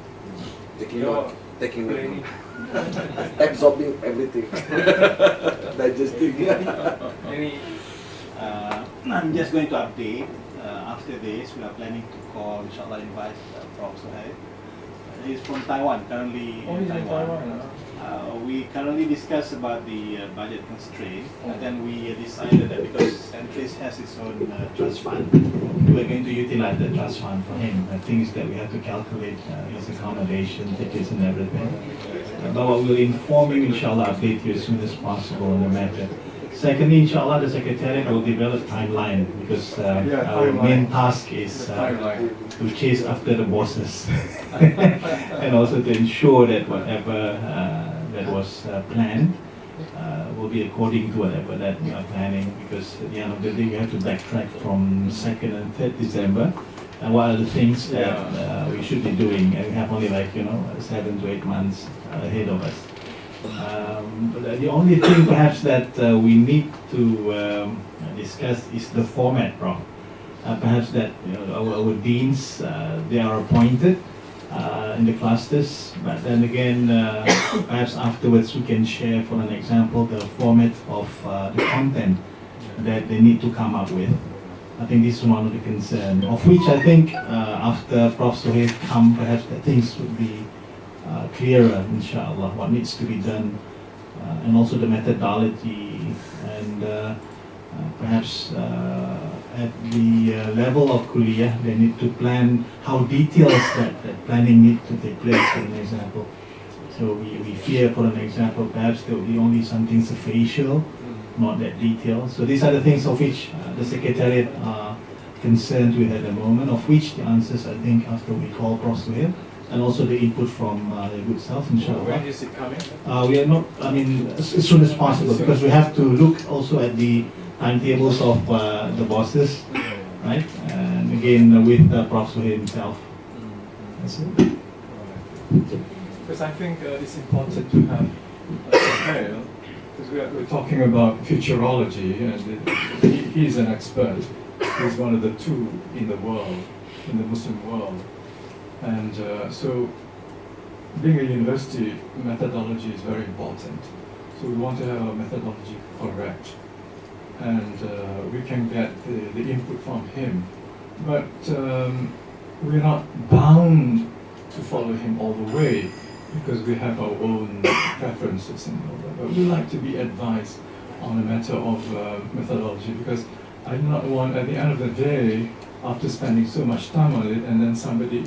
Taking your note, taking planning. note, absorbing everything, digesting. Any I'm just going to update. After this, we are planning to call, inshallah, invite Prof. Suhaib. He's from Taiwan, currently Oh, in he's in Taiwan. Taiwan. We currently discussed about the budget constraint, and then we decided that because Centris has its own trust fund, we're going to utilize the trust fund for him. The things that we have to calculate his accommodation, tickets, and everything. But we'll inform you, inshallah, update you as soon as possible on the matter. Secondly, inshallah, the Secretariat will develop timeline because our timeline. main task is Timeline. to chase after the bosses and also to ensure that whatever that was planned will be according to whatever that we are planning, because at the end of the day we have to backtrack from 2nd and 3rd December and what are the things that we should be doing, and we have only 7 to 8 months ahead of us. But the only thing perhaps that we need to discuss is the format, Prof. Perhaps that our deans, they are appointed in the clusters, but then again, perhaps afterwards we can share, for an example, the format of the content that they need to come up with. I think this is one of the concerns, of which I think after Prof. Suhaib come, perhaps that things would be clearer, inshallah, what needs to be done, and also the methodology, and perhaps at the level of kuliah, they need to plan how details that planning need to take place, for an example. So we fear, for an example, perhaps there will be only something superficial, not that detailed. So these are the things of which the Secretariat are concerned with at the moment, of which the answers, I think, after we call Prof. Suhaib, and also the input from the good self, inshallah. When is it coming? We are not, as soon as possible, because we have to look also at the timetables of the bosses, right? And again, with Prof. Suhaib himself. That's it. Because I think it's important to have a scale, because we're talking about futurology, and he's an expert. He's one of the two in the world, in the Muslim world. And so being a university, methodology is very important. So we want to have our methodology correct. And we can get the input from him. But we're not bound to follow him all the way, because we have our own preferences and all that. But we like to be advised on a matter of methodology, because I do not want, at the end of the day, after spending so much time on it, and then somebody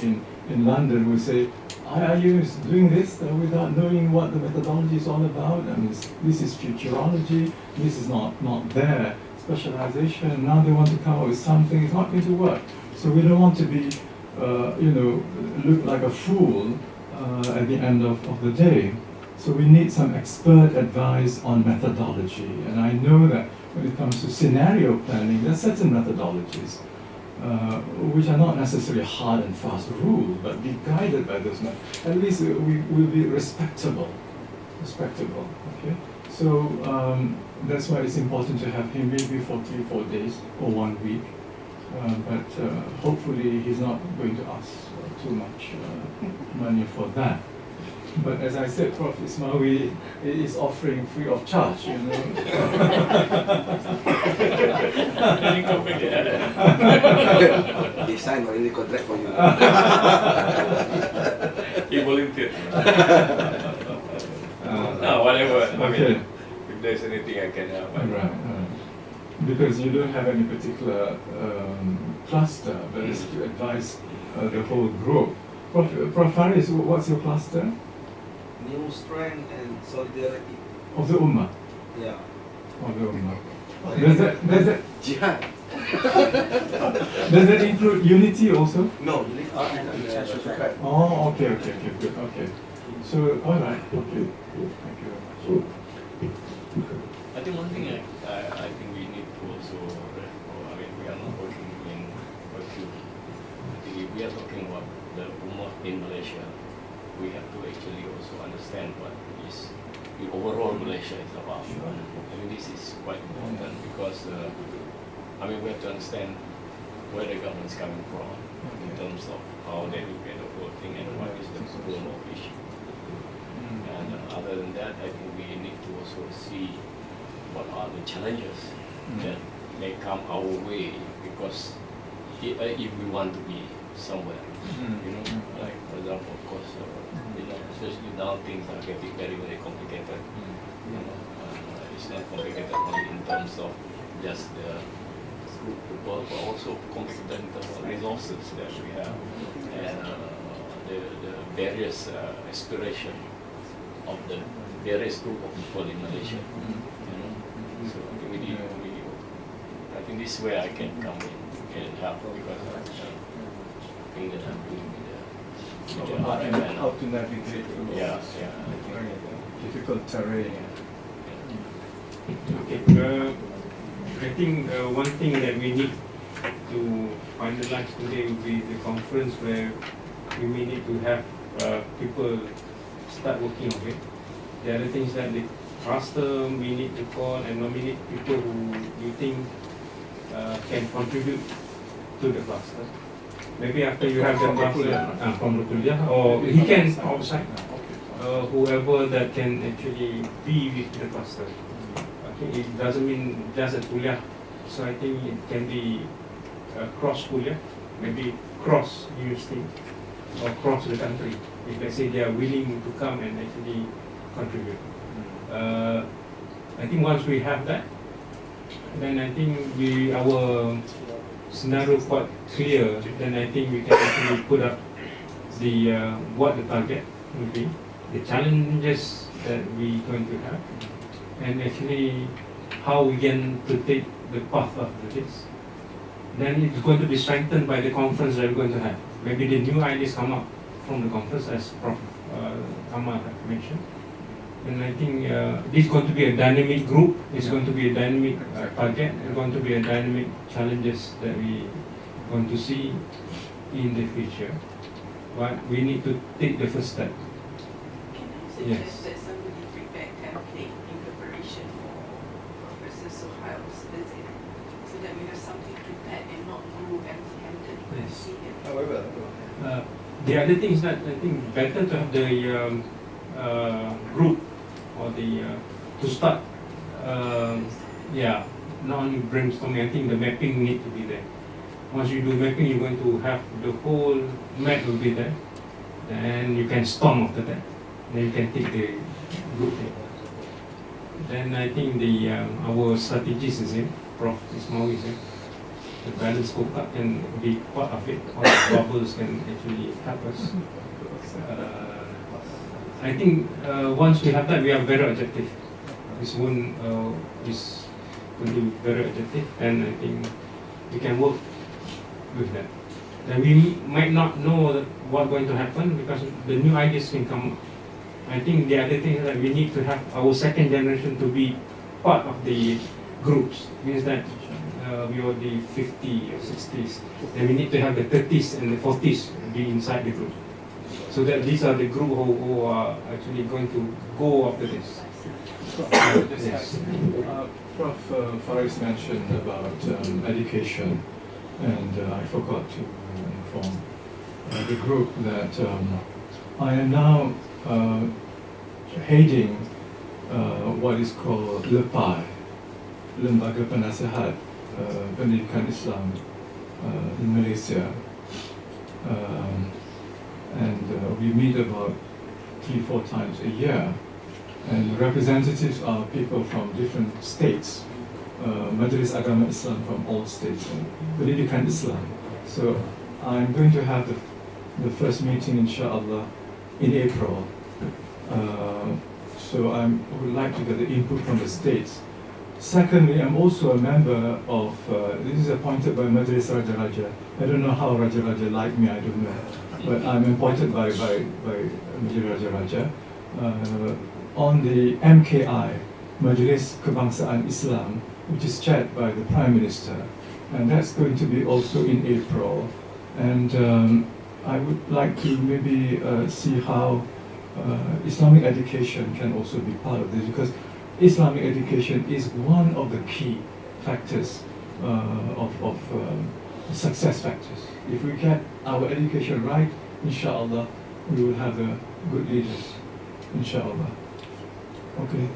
in London will say, are you doing this without knowing what the methodology is all about? I mean, this is futurology, this is not there. Specialization, now they want to come up with something, it's not going to work. So we don't want to be, look like a fool at the end of the day. So we need some expert advice on methodology. And I know that when it comes to scenario planning, there are certain methodologies which are not necessarily hard and fast rules, but be guided by those methods. At least we will be respectable, okay? So that's why it's important to have him maybe for 3-4 days or 1 week. But hopefully he's not going to ask too much money for that. But as I said, Prof. Ismawi is offering free of charge, you know. They sign already contract for you. He volunteered. No, whatever. I mean, Okay. if there's anything I can help. Right. Because you don't have any particular cluster, but it's to advise the whole group. Prof. Faris, what's your cluster? New strength and solidarity. Of the Ummah. Yeah. Of the Ummah. Does that Jihad. does that include unity also? No, you leave out and Oh, okay, good, okay. So, all right, okay, thank you very much. I think one thing I think we need to also, I mean, we are not working in vacuum. I think if we are talking about the ummah in Malaysia, we have to actually also understand what is the overall Malaysia is about. I mean, this is quite important because, I mean, we have to understand where the government is coming from in terms of how they look at the whole thing and what is the problem of issue. And other than that, I think we need to also see what are the challenges that may come our way because if we want to be somewhere, you know, like for example, of course, you know, especially now things are getting very, very complicated. You know, it's not complicated only in terms of just the group people, but also complicated in terms of resources that we have and the various aspiration of the various group of people in Malaysia. You know, so I think I think this is where I can come in and help because I think that I'm doing with the RMN. How to navigate through Yeah, this yeah. very difficult terrain. Okay. I think one thing that we need to finalize today will be the conference where we may need to have people start working on it. The other things that the cluster we need to call and nominate people who you think can contribute to the cluster. Maybe after you have the cluster from the kuliah, or he can outside, whoever that can actually be with the cluster. I think it doesn't mean just a kuliah, so I think it can be cross kuliah, maybe cross university or cross the country. If let's say they are willing to come and actually contribute. I think once we have that, then I think our scenario quite clear. Then I think we can actually put up the what the target will be, the challenges that we going to have, and actually how we can to take the path of this. Then it's going to be strengthened by the conference that we're going to have. Maybe the new ideas come up from the conference, as Prof. Kamal have mentioned. And I think this is going to be a dynamic group, it's going to be a dynamic target, it's going to be a dynamic challenges that we going to see in the future. But we need to take the first step. Can I suggest Yes. that somebody prepare template in preparation for Professor Sohail's visit, so that we have something prepared and not go empty-handed when we Yes. see him? However, The other thing is that I think better to have the group or the to start. Yeah, not only brainstorming. I think the mapping need to be there. Once you do mapping, you're going to have the whole map will be there. Then you can storm after that. Then you can take the group there. Then I think our strategist is here, Prof. Ismail is here. The balance scorecard can be part of it. All the bubbles can actually help us. I think once we have that, we are very objective. This one is going to be very objective, and I think we can work with that. Then we might not know what's going to happen because the new ideas can come up. I think the other thing is that we need to have our second generation to be part of the groups. Means that we are the 50 or 60s. Then we need to have the 30s and the 40s be inside the group. So that these are the group who are actually going to go after this. Yes. Prof. Faris mentioned about education, and I forgot to inform the group that I am now heading what is called LEPAI, Lembaga Penasihat Pendidikan Islam in Malaysia. And we meet about 3-4 times a year, and representatives are people from different states, Majlis Agama Islam from all states, and Pendidikan Islam. So I'm going to have the first meeting, inshallah, in April. So I would like to get the input from the states Secondly, I'm also a member of, this is appointed by Majlis Raja Raja. I don't know how Raja Raja like me, I don't know. But I'm appointed by Majlis Raja Raja on the MKI, Majlis Kebangsaan Islam, which is chaired by the Prime Minister. And that's going to be also in April. And I would like to maybe see how Islamic education can also be part of this, because Islamic education is one of the key factors of success factors. If we get our education right, inshallah, we will have good leaders, inshallah. Okay.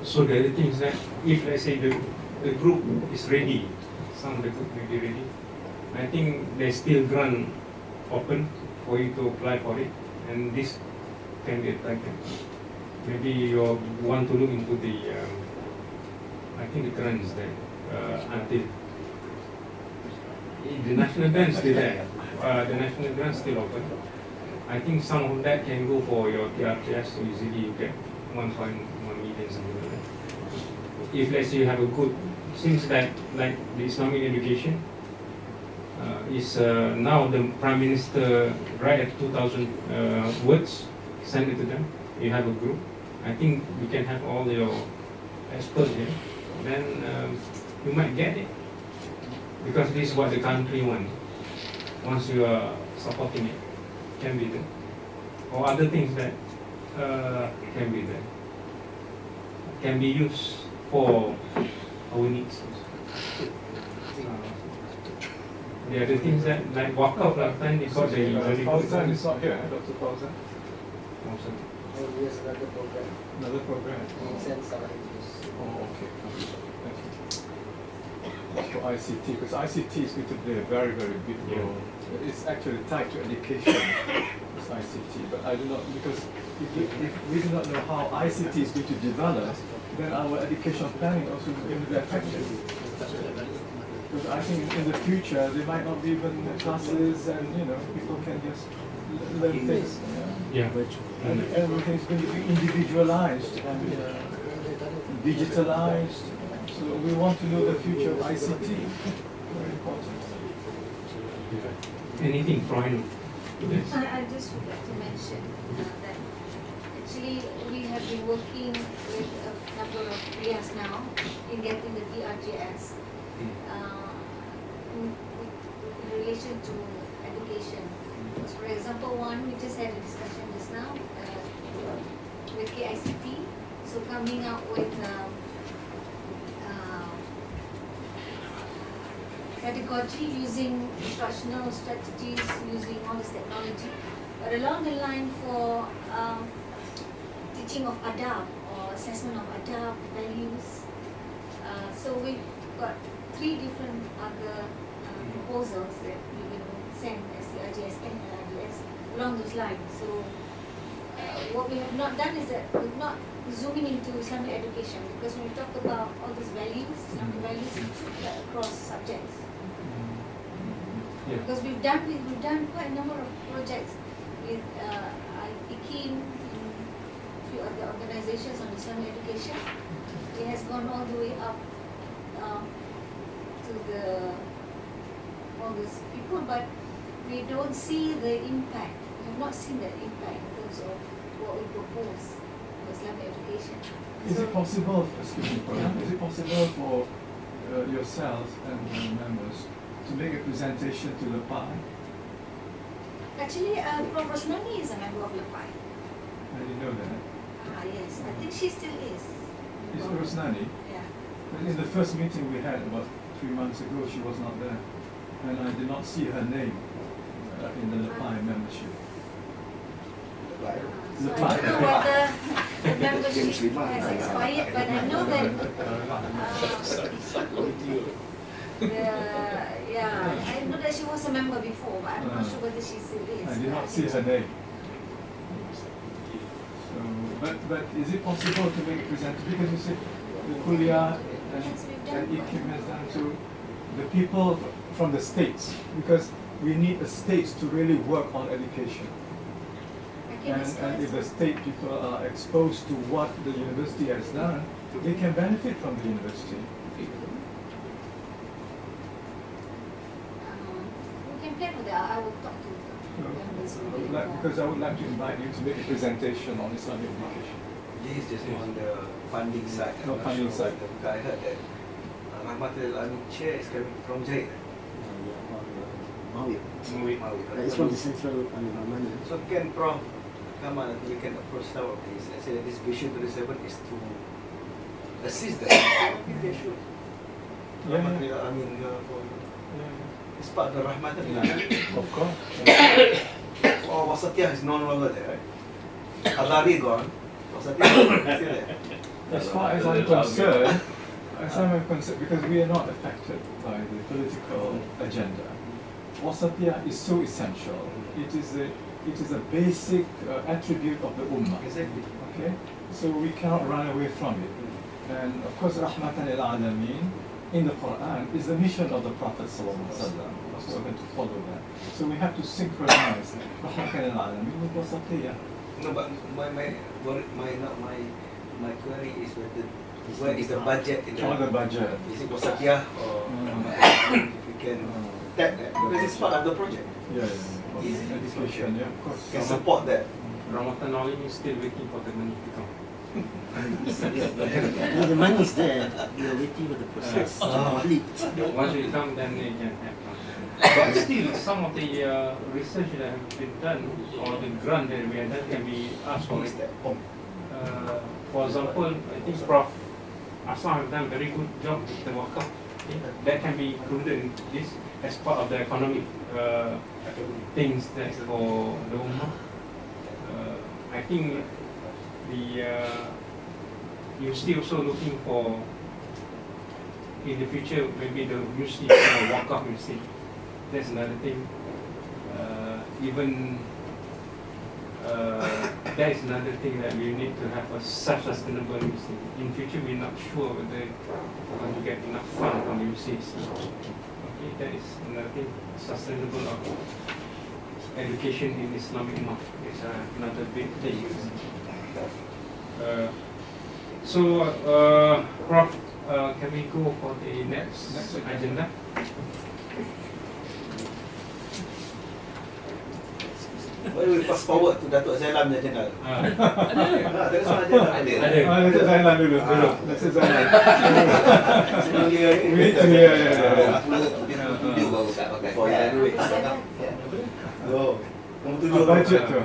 So the other thing is that if let's say the group is ready, some of the group may be ready, I think there's still grant open for you to apply for it, and this can be attractive. Maybe you want to look into the, I think the grants there until the national grant still there. The national grant still open. I think some of that can go for your TRTS. So usually you get 1.1 million something like that. If let's say you have a good, since that like the Islamic education is now the Prime Minister write at 2,000 words, send it to them. You have a group. I think we can have all your experts here. Then you might get it, because this is what the country wants. Once you are supporting it, can be there, or other things that can be there, can be used for our needs. The other things that like wakaf last time, they got the very Fauzan good. is not here, Dr. Fauzan. Awesome. Here's another program. Another program. Send scientists. Oh, okay. Thank you. For ICT, because ICT is going to play a very, very big role. It's actually tied to education, it's ICT, but I do not, because if we do not know how ICT is going to develop, then our education planning also is going to be affected. Because I think in the future, there might not be even classes, and people can just learn things. Yeah. And everything is going to be individualized and digitalized. So we want to know the future of ICT. Very important. Anything, Brian? Yes. I just would like to mention that actually we have been working with a number of areas now in getting the DRGS in relation to education. So for example, one, we just had a discussion just now with KICT, so coming out with pedagogy using instructional strategies, using all this technology, but along the line for teaching of adab or assessment of adab values. So we've got 3 different other proposals that we will send as the RGS and LRDS along those lines. So what we have not done is that we've not zooming into Islamic education, because when we talk about all these values, Islamic values, it should cut across subjects. Yeah. Because we've done quite a number of projects with IIUM and a few other organizations on Islamic education. It has gone all the way up to all these people, but we don't see the impact. We have not seen that impact in terms of what we propose for Islamic education. Is it possible, excuse me, is it possible for yourselves and your members to make a presentation to LEPAI? Actually, Prof. Rosmani is a member of LEPAI. I didn't know that. Yes, I think she still is. Is Rosnani? Yeah. But in the first meeting we had about 3 months ago, she was not there. And I did not see her name in the LEPAI membership. So I don't know whether the membership has expired, but I know that I know that she was a member before, but I'm not sure whether she still is. I did not see her name. So, but is it possible to make a presentation? Because you said the Kuliah and IIUM has done to the people from the states, because we need the states to really work on education. can And discuss. if the state people are exposed to what the university has done, they can benefit from the university. We can plan for that. I will talk to the members. Because I would like to invite you to make a presentation on Islamic education. This is just on the funding side. No, I'm not funding sure side. whether- I heard that Rahmatul Alamin chair is coming from Zaid. Mawi. Mawi. It's from the central money. So can Prof come on, we can approach some of these. I say that this Vision 27 is to assist them. Maybe they should. Yeah, Rahmatul Alamin it's part of the Rahmatul Alamin. Of course. Oh, Wasatiyah is no longer there, right? Adari gone. Wasatiyah is still there. As far as I'm concerned, because we are not affected by the political agenda, Wasatiyah is so essential. It is a basic attribute of the Ummah. Exactly. Okay? So we cannot run away from it. And of course, Rahmatan lil Alameen in the Quran is the mission of the Prophet Sallallahu Alaihi Wasallam. So we're going to follow that. So we have to synchronize Rahmatan lil Alameen with Wasatiyah. No, but my query is where is the budget in All the budget. Is it Wasatiyah or if we can tap that because it's part of the project. Yes. Easy Education, yeah, of course. Can support that. Ramadan Alim is still waiting for the money to come. No, the money is there. We are waiting for the process to complete. Once we come, then they can have fun. But still, some of the research that have been done or the grant that we have done can be asked for it. For example, I think Prof. Aslam have done a very good job with the Wakaf. That can be included in this as part of the economic things that's for the Ummah. I think you're still also looking for in the future maybe the university Wakaf university. That's another thing. Even that is another thing that we need to have a self-sustainable university. In future, we're not sure whether we're going to get enough fund from universities. Okay, that is another thing. Sustainable of education in Islamic Ummah is another big thing. Prof, can we go for the next agenda? Why do we fast forward to Datuk Zailan punya agenda? Ada soal agenda. Let's Zainal dulu. Let's Zainal. Sebelum Yeah. For graduate. Oh, kamu tuju Budget tu,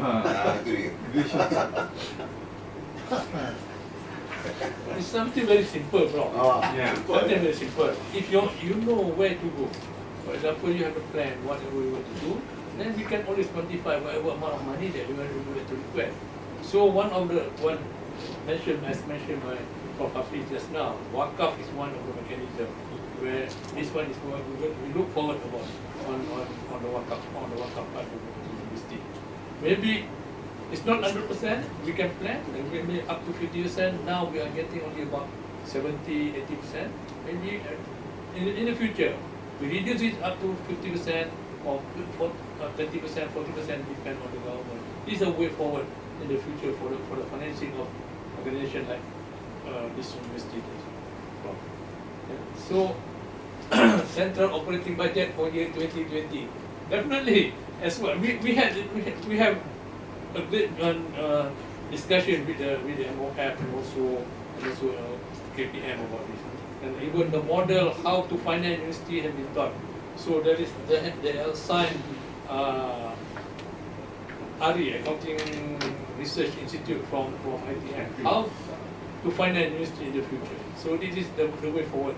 It's something very simple, bro. Yeah. Something very simple. If you know where to go, for example, you have a plan, whatever you want to do, then we can always quantify whatever amount of money that you want to request. So one as mentioned by Prof. Hafiz just now, Wakaf is one of the mechanisms where this one is what we look forward about on the Wakaf part of the university. Maybe it's not 100%, we can plan, maybe up to 50%. Now we are getting only about 70-80%. Maybe in the future, we reduce it up to 50% or 20%, 40%, depend on the government. This is a way forward in the future for the financing of organization like this university. So, central operating budget for year 2020. Definitely, as well. We have a bit discussion with the MOF and also KPM about this. And even the model how to finance university has been done. So they are assigned ARI, Accounting Research Institute from ITM, how to finance university in the future. So this is the way forward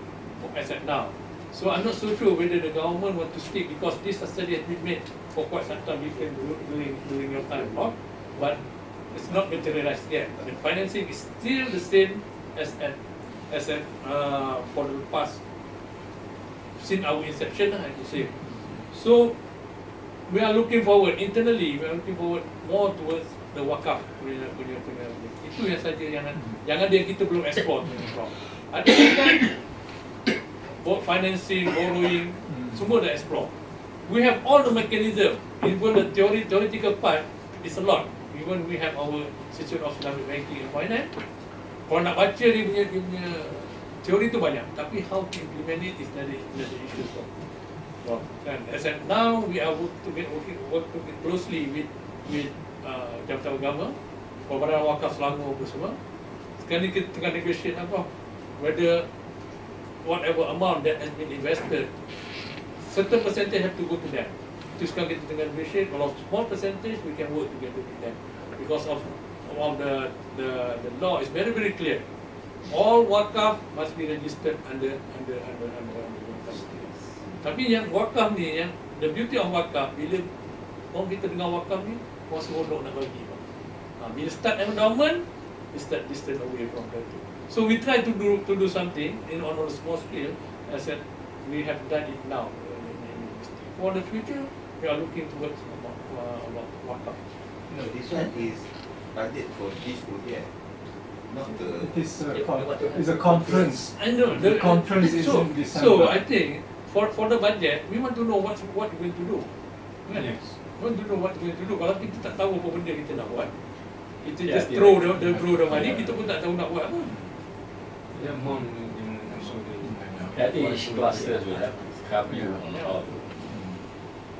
as at now. So I'm not so sure whether the government want to stick because this study has been made for quite some time during your time, but it's not materialized yet. The financing is still the same as for the past since our inception, I have to say. So we are looking forward internally. We are looking forward more towards the wakaf punya. Itu yang saja jangan dia kita belum explore. Ada kan financing, borrowing, semua dah explore. We have all the mechanism. Even the theoretical part is a lot. even we have our Institute of Islamic Banking and Finance. Kalau nak baca dia punya teori tu banyak, tapi how to implement it is another issue. So, kan, as and now we are working closely with Jabatan Agama, Perbadan Wakaf Selangor apa semua. Sekarang ni kita tengah negotiate apa, whether whatever amount that has been invested, certain percentage have to go to them. Itu sekarang kita tengah negotiate. Kalau small percentage, we can work together with them because of the law is very clear. All wakaf must be registered under wakaf. Tapi yang wakaf ni, yang the beauty of wakaf, bila orang kita dengar wakaf ni, orang seronok nak bagi. Bila start endowment, we start distant away from that. So we try to do something on a small scale. As said, we have done it now. For the future, we are looking towards about wakaf. No, this one is budget for this project, not the. It's a conference. I know The conference is in December. So I think for the budget, we want to know what we're going to do. Kan? Yes. We want to know what we're going to do. Kalau kita tak tahu apa benda kita nak buat, kita Yeah, just yeah. throw the money, kita pun tak tahu nak buat apa. Yeah, more in also the I think each clusters will have to help you on how to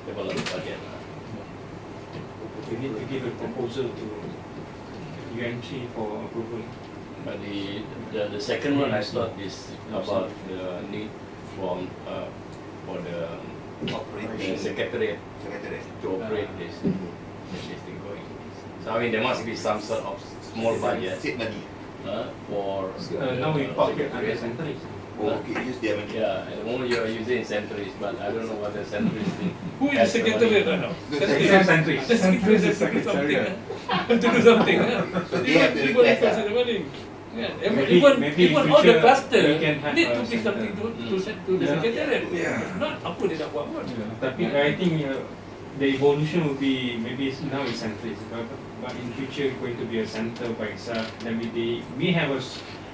develop the budget. we need to give a proposal to UNC for approval. But the second one I thought is about the need for the secretariat to operate this thing going. So I mean there must be some sort of small budget Seed money. for Now we pocket under secretariat. centuries. Oh, okay, use their money. Yeah, at the moment you are using centuries, but I don't know what the centuries thing. Who is the secretary right now? Centuries. The secretary has to do something. To do something. So they have to People request, request the money. Yeah. Maybe Even in all the future cluster we can have need a to give something to the Yeah. secretariat. Yeah. If not, apa dia nak buat pun. Tapi I think the evolution will be maybe now it's centuries, but in future going to be a center by itself. Then we have a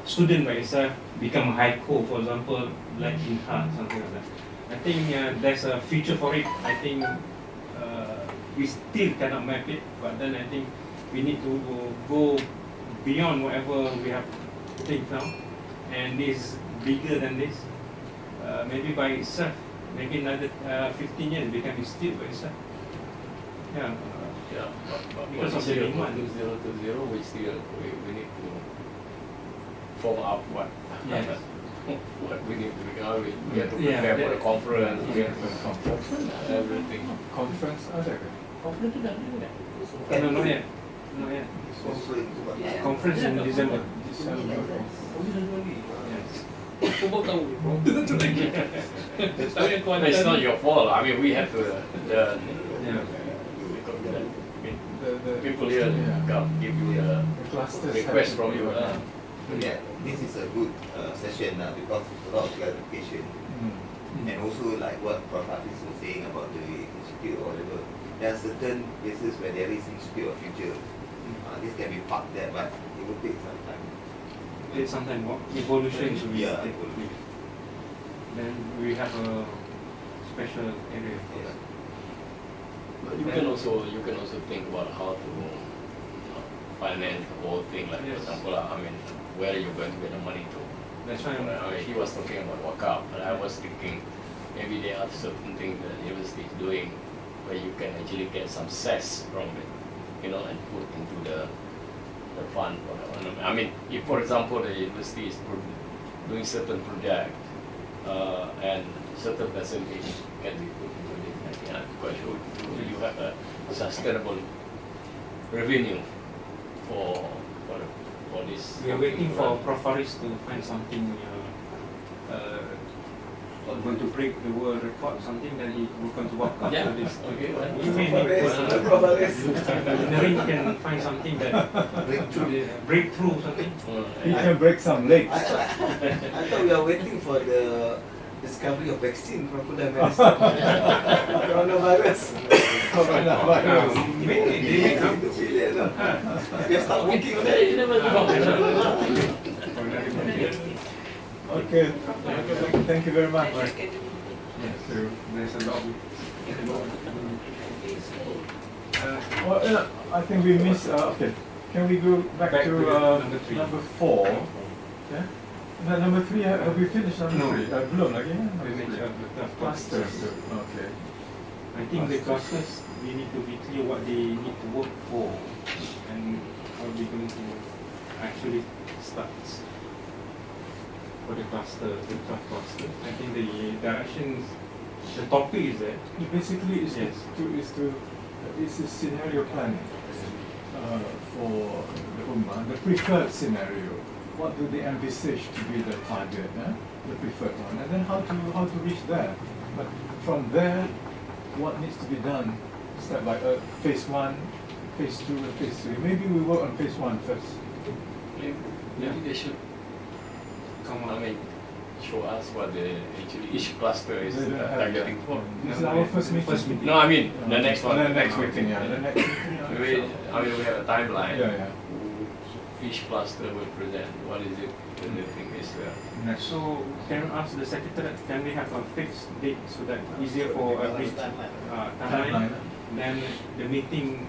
student by itself become a high co, for example, like in art, something like that. I think there's a future for it. I think we still cannot map it, but then I think we need to go beyond whatever we have think now, and this bigger than this. Maybe by itself, maybe another 15 years we can be still by itself. Yeah. Yeah, but Because of the demand. 2020, we need to form up what Yes. what we need to do. We have to Yeah, prepare for that- the conference. We Yeah. have to everything. Conference ada ke? Conference tu dah ada. No, not yet. Not yet. Conference in December. Oh, dia dah lagi. Yes. Kau baru tahu. Tahu yang kau No, it's not your fault. I mean, we have to Yeah. people here come give you the clusters request have- from you. Yeah, this is a good session because a lot of clarification. And also like what Prof. Hafiz was saying about the institute or whatever, there are certain places where there is institute of future. This can be parked there, but it will take some time. It's sometimes evolution should be. Yeah, Then we have a special area for that. But you can also think about how to finance the whole thing. Like Yes. for example, I mean, where are you going to get the money to? That's why I mean, he was talking about wakaf, but I was thinking maybe there are certain things that the university is doing where you can actually get some cess from it, and put into the fund. I mean, if for example the university is doing certain project and certain percentage can be put into this, I think I'm quite sure you have a sustainable revenue for this. we are waiting for Prof. Faris to find something. Going to break the world record, something that he will going to work out Yeah. for this. Okay, well. We may need engineering can find something that breakthrough something. You can break some legs. I thought we are waiting for the discovery of vaccine from coronavirus. Maybe they may come. We have started working on that. You never know. Okay, thank you very much. Yes, so there's a lot. Well, I think we missed. Okay, can we go back to number 3. number 4? Yeah. Now, number 3. Have we finished number No. 3? Belum lagi. We Number mentioned 3. the tough Clusters. clusters. Okay. I think the clusters, we need to be clear what they need to work for and how we're going to actually start for the cluster, the tough cluster. I think the directions, the topic is there. Basically, Yes. it's a scenario planning for the Ummah, the preferred scenario. What do they envisage to be the target, the preferred one, and then how to reach there. But from there, what needs to be done step by phase 1, phase 2, and phase 3. Maybe we work on phase 1 first. Maybe they should Come I on. mean, show us what the actually each cluster is They don't have- targeting for. This is our first meeting. First meeting. No, I mean the next one. The next meeting, yeah. The next meeting. I mean, we have a timeline. Yeah. Each cluster will present what is it that they think is So can I ask the secretary, can we have a fixed date so that easier for every timeline? Then the meeting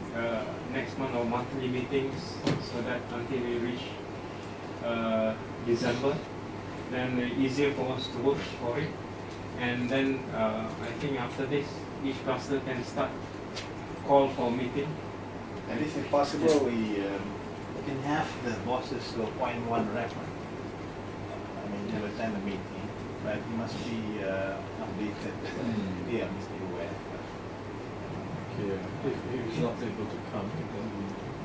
next month or monthly meetings so that until we reach December, then easier for us to work for it. And then I think after this, each cluster can start call for meeting. And if it's possible, we can have the bosses to appoint one rep. I mean, to attend the meeting, but it must be updated. They are must be aware. Okay, if he's not able to come, then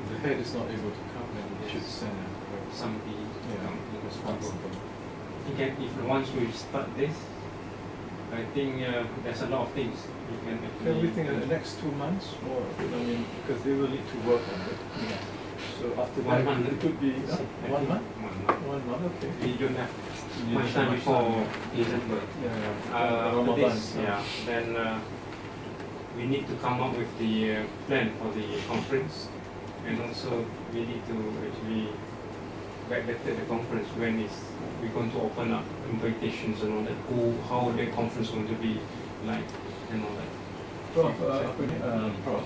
the head is not able to come, then we should send Somebody responsible. if once we start this, I think there's a lot of things we can Can we actually think in the next 2 months, or I mean, because they will need to work on it. So after 1 that, month. it could be 1 month. 1 month. 1 month, okay. We don't have You much need time much before time. December. After Ramadan, this, then we need to come up with the plan for the conference, and also we need to actually backdate the conference when is we're going to open up invitations and all that. How the conference going to be like and all that. Prof, Prof,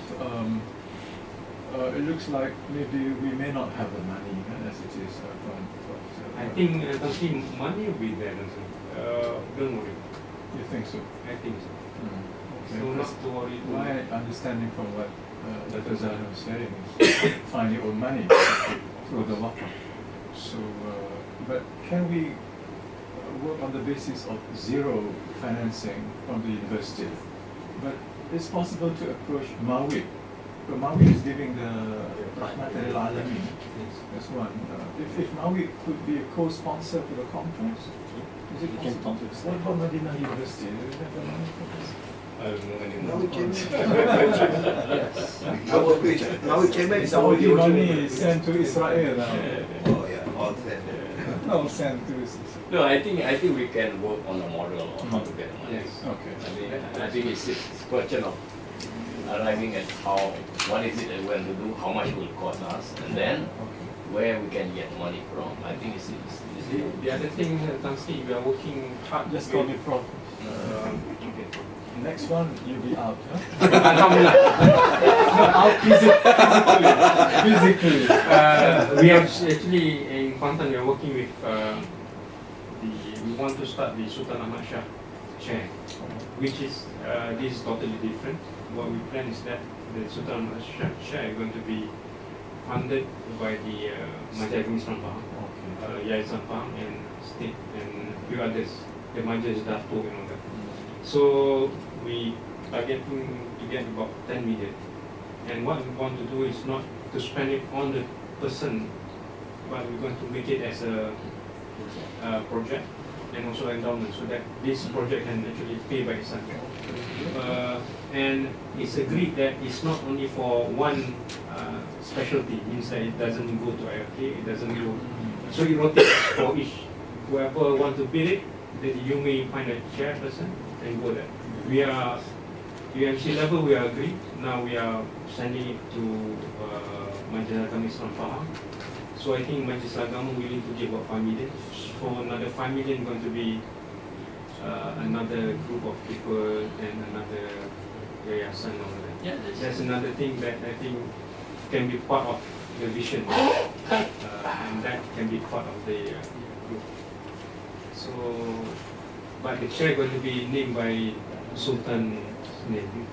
it looks like maybe we may not have the money as it is from I think money will be there. Don't worry. You think so? I think so. Okay. So not to worry. My understanding from what Dr. Zahra was saying is find your own money through the wakaf. So, but can we work on the basis of zero financing from the university? But it's possible to approach Mawid. So Mawid is giving the Rahmat al-Alamin. That's one. If Mawid could be a co-sponsor for the conference, is it possible? What about Madinah University? Do they have the money for this? I don't know Now anymore. we came Yes. now we came back. It's our Saudi original. money is sent to Israel now. Oh yeah, all that. No, sent to Israel. No, I think we can work on a model on how to get money. Yes. Okay. I think it's a question of arriving at what is it that we want to do, how much will it cost us, and then where we can get money from. I think it's The other thing, Tansi, we are working hard. Just call me Prof. Okay. Next one, you'll be out, huh? Alhamdulillah. Out physically. We are actually in Kuantan. We are working with we want to start the Sultan Ahmad Shah chair, which is this is totally different. What we plan is that the Sultan Ahmad Shah chair is going to be funded by the Majelis Islam Pahang, Yayasan Pahang, and state and a few others, the Majelis Dato and all that. So we are getting to get about 10 million. And what we want to do is not to spend it on the person, but we're going to make it as a project and also endowment so that this project can actually pay by itself. And it's agreed that it's not only for one specialty, means that it doesn't go to IFA, it doesn't go. So it rotates for each. Whoever want to bid it, then you may find a chairperson and go there. We are UMC level, we are agreed. Now we are sending it to Majelis Agama Islam Pahang. So I think Majelis Agama willing to give about 5 million. So another 5 million going to be another group of people and another yayasan over there. Yeah, That's another thing that I think can be part of the vision, and that can be part of the group. So, but the chair going to be named by Sultan's name,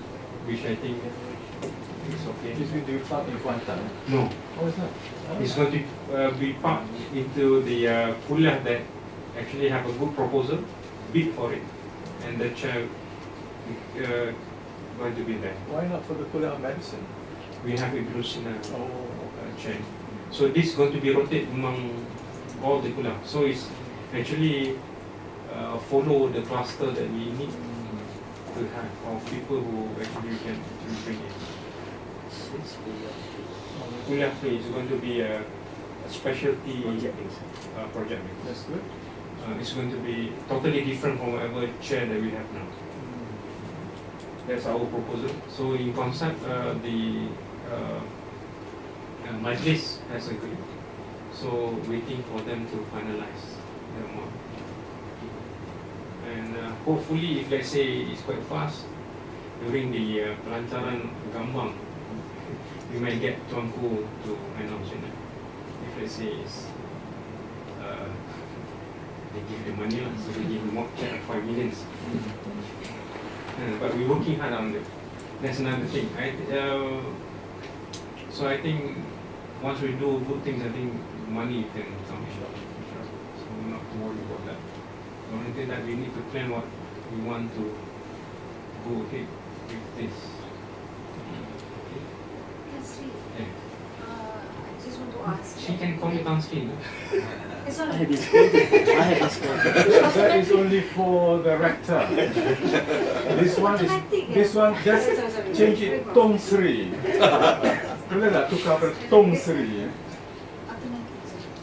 which I think is okay. It's going to be part in Kuantan. No, How is that? it's going to be part into the kuliah that actually have a good proposal, bid for it, and the chair going to be there. Why not for the Kuliah of Medicine? We have Idrusina Oh, chair. So this is going to be rotated among all the kuliah. So it's actually follow the cluster that we need to have of people who actually can bring in. Kuliah play is going to be a specialty project. that's good. It's going to be totally different from whatever chair that we have now. That's our proposal. So in concept, the Majlis has agreed. So waiting for them to finalize the amount. And hopefully, if let's say it's quite fast, during the pelancaran GOMBAK, we might get Tuanku to announce it. If let's say it's, they give the money, so they give more check 5 million. But we're working hard on it. That's another thing. So I think once we do good things, I think money can come in. So we're not worried about that. The only thing that we need to plan what we want to go ahead with this. Kasri, Yeah. I just want to ask. She can call me Tansky. It's all I right. have discounted. I have discounted. That is only for the rector. This one is, this one just change it Tong Sri. Boleh tak tukar pada Tong Sri?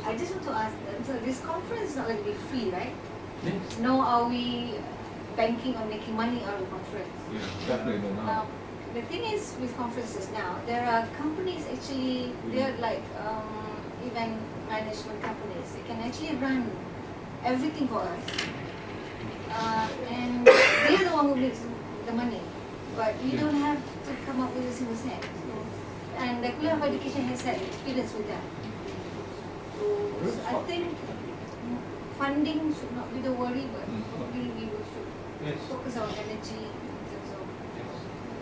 I just want to ask, so this conference is not going to be free, right? Yes. Nor are we banking on making money out of the conference. Yeah. Definitely not. The thing is with conferences now, there are companies actually, they're like event management companies. They can actually run everything for us. And they're the one who makes the money. But we don't have to come up with a single cent. And the Kuliah of Education has had experience with that. So I think funding should not be the worry, but probably we should Yes. focus our energy in terms of.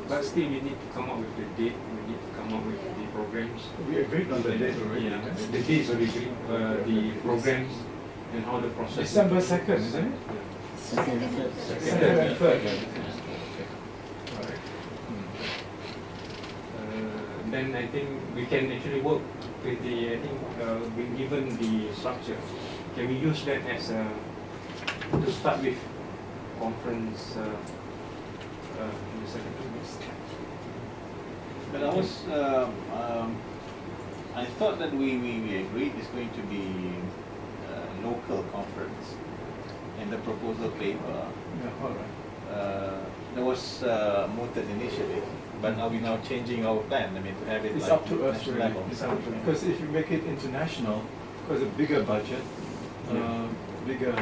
But still, we need to come up with the date. We need to come up with the programs. We agreed on the date already. Yeah, the dates already agreed. The programs and how the process. December 2nd, isn't it? Second. Second and third. Alright. Then I think we can actually work with the. I think being given the structure, can we use that as a to start with conference? In the second. But I was, I thought that we agreed it's going to be a local conference in the proposal paper. Yeah, all right. There was mooted initially, but are we now changing our plan? I mean, to have it It's like up to us national really. level? It's up to, because if you make it international, because a bigger budget, bigger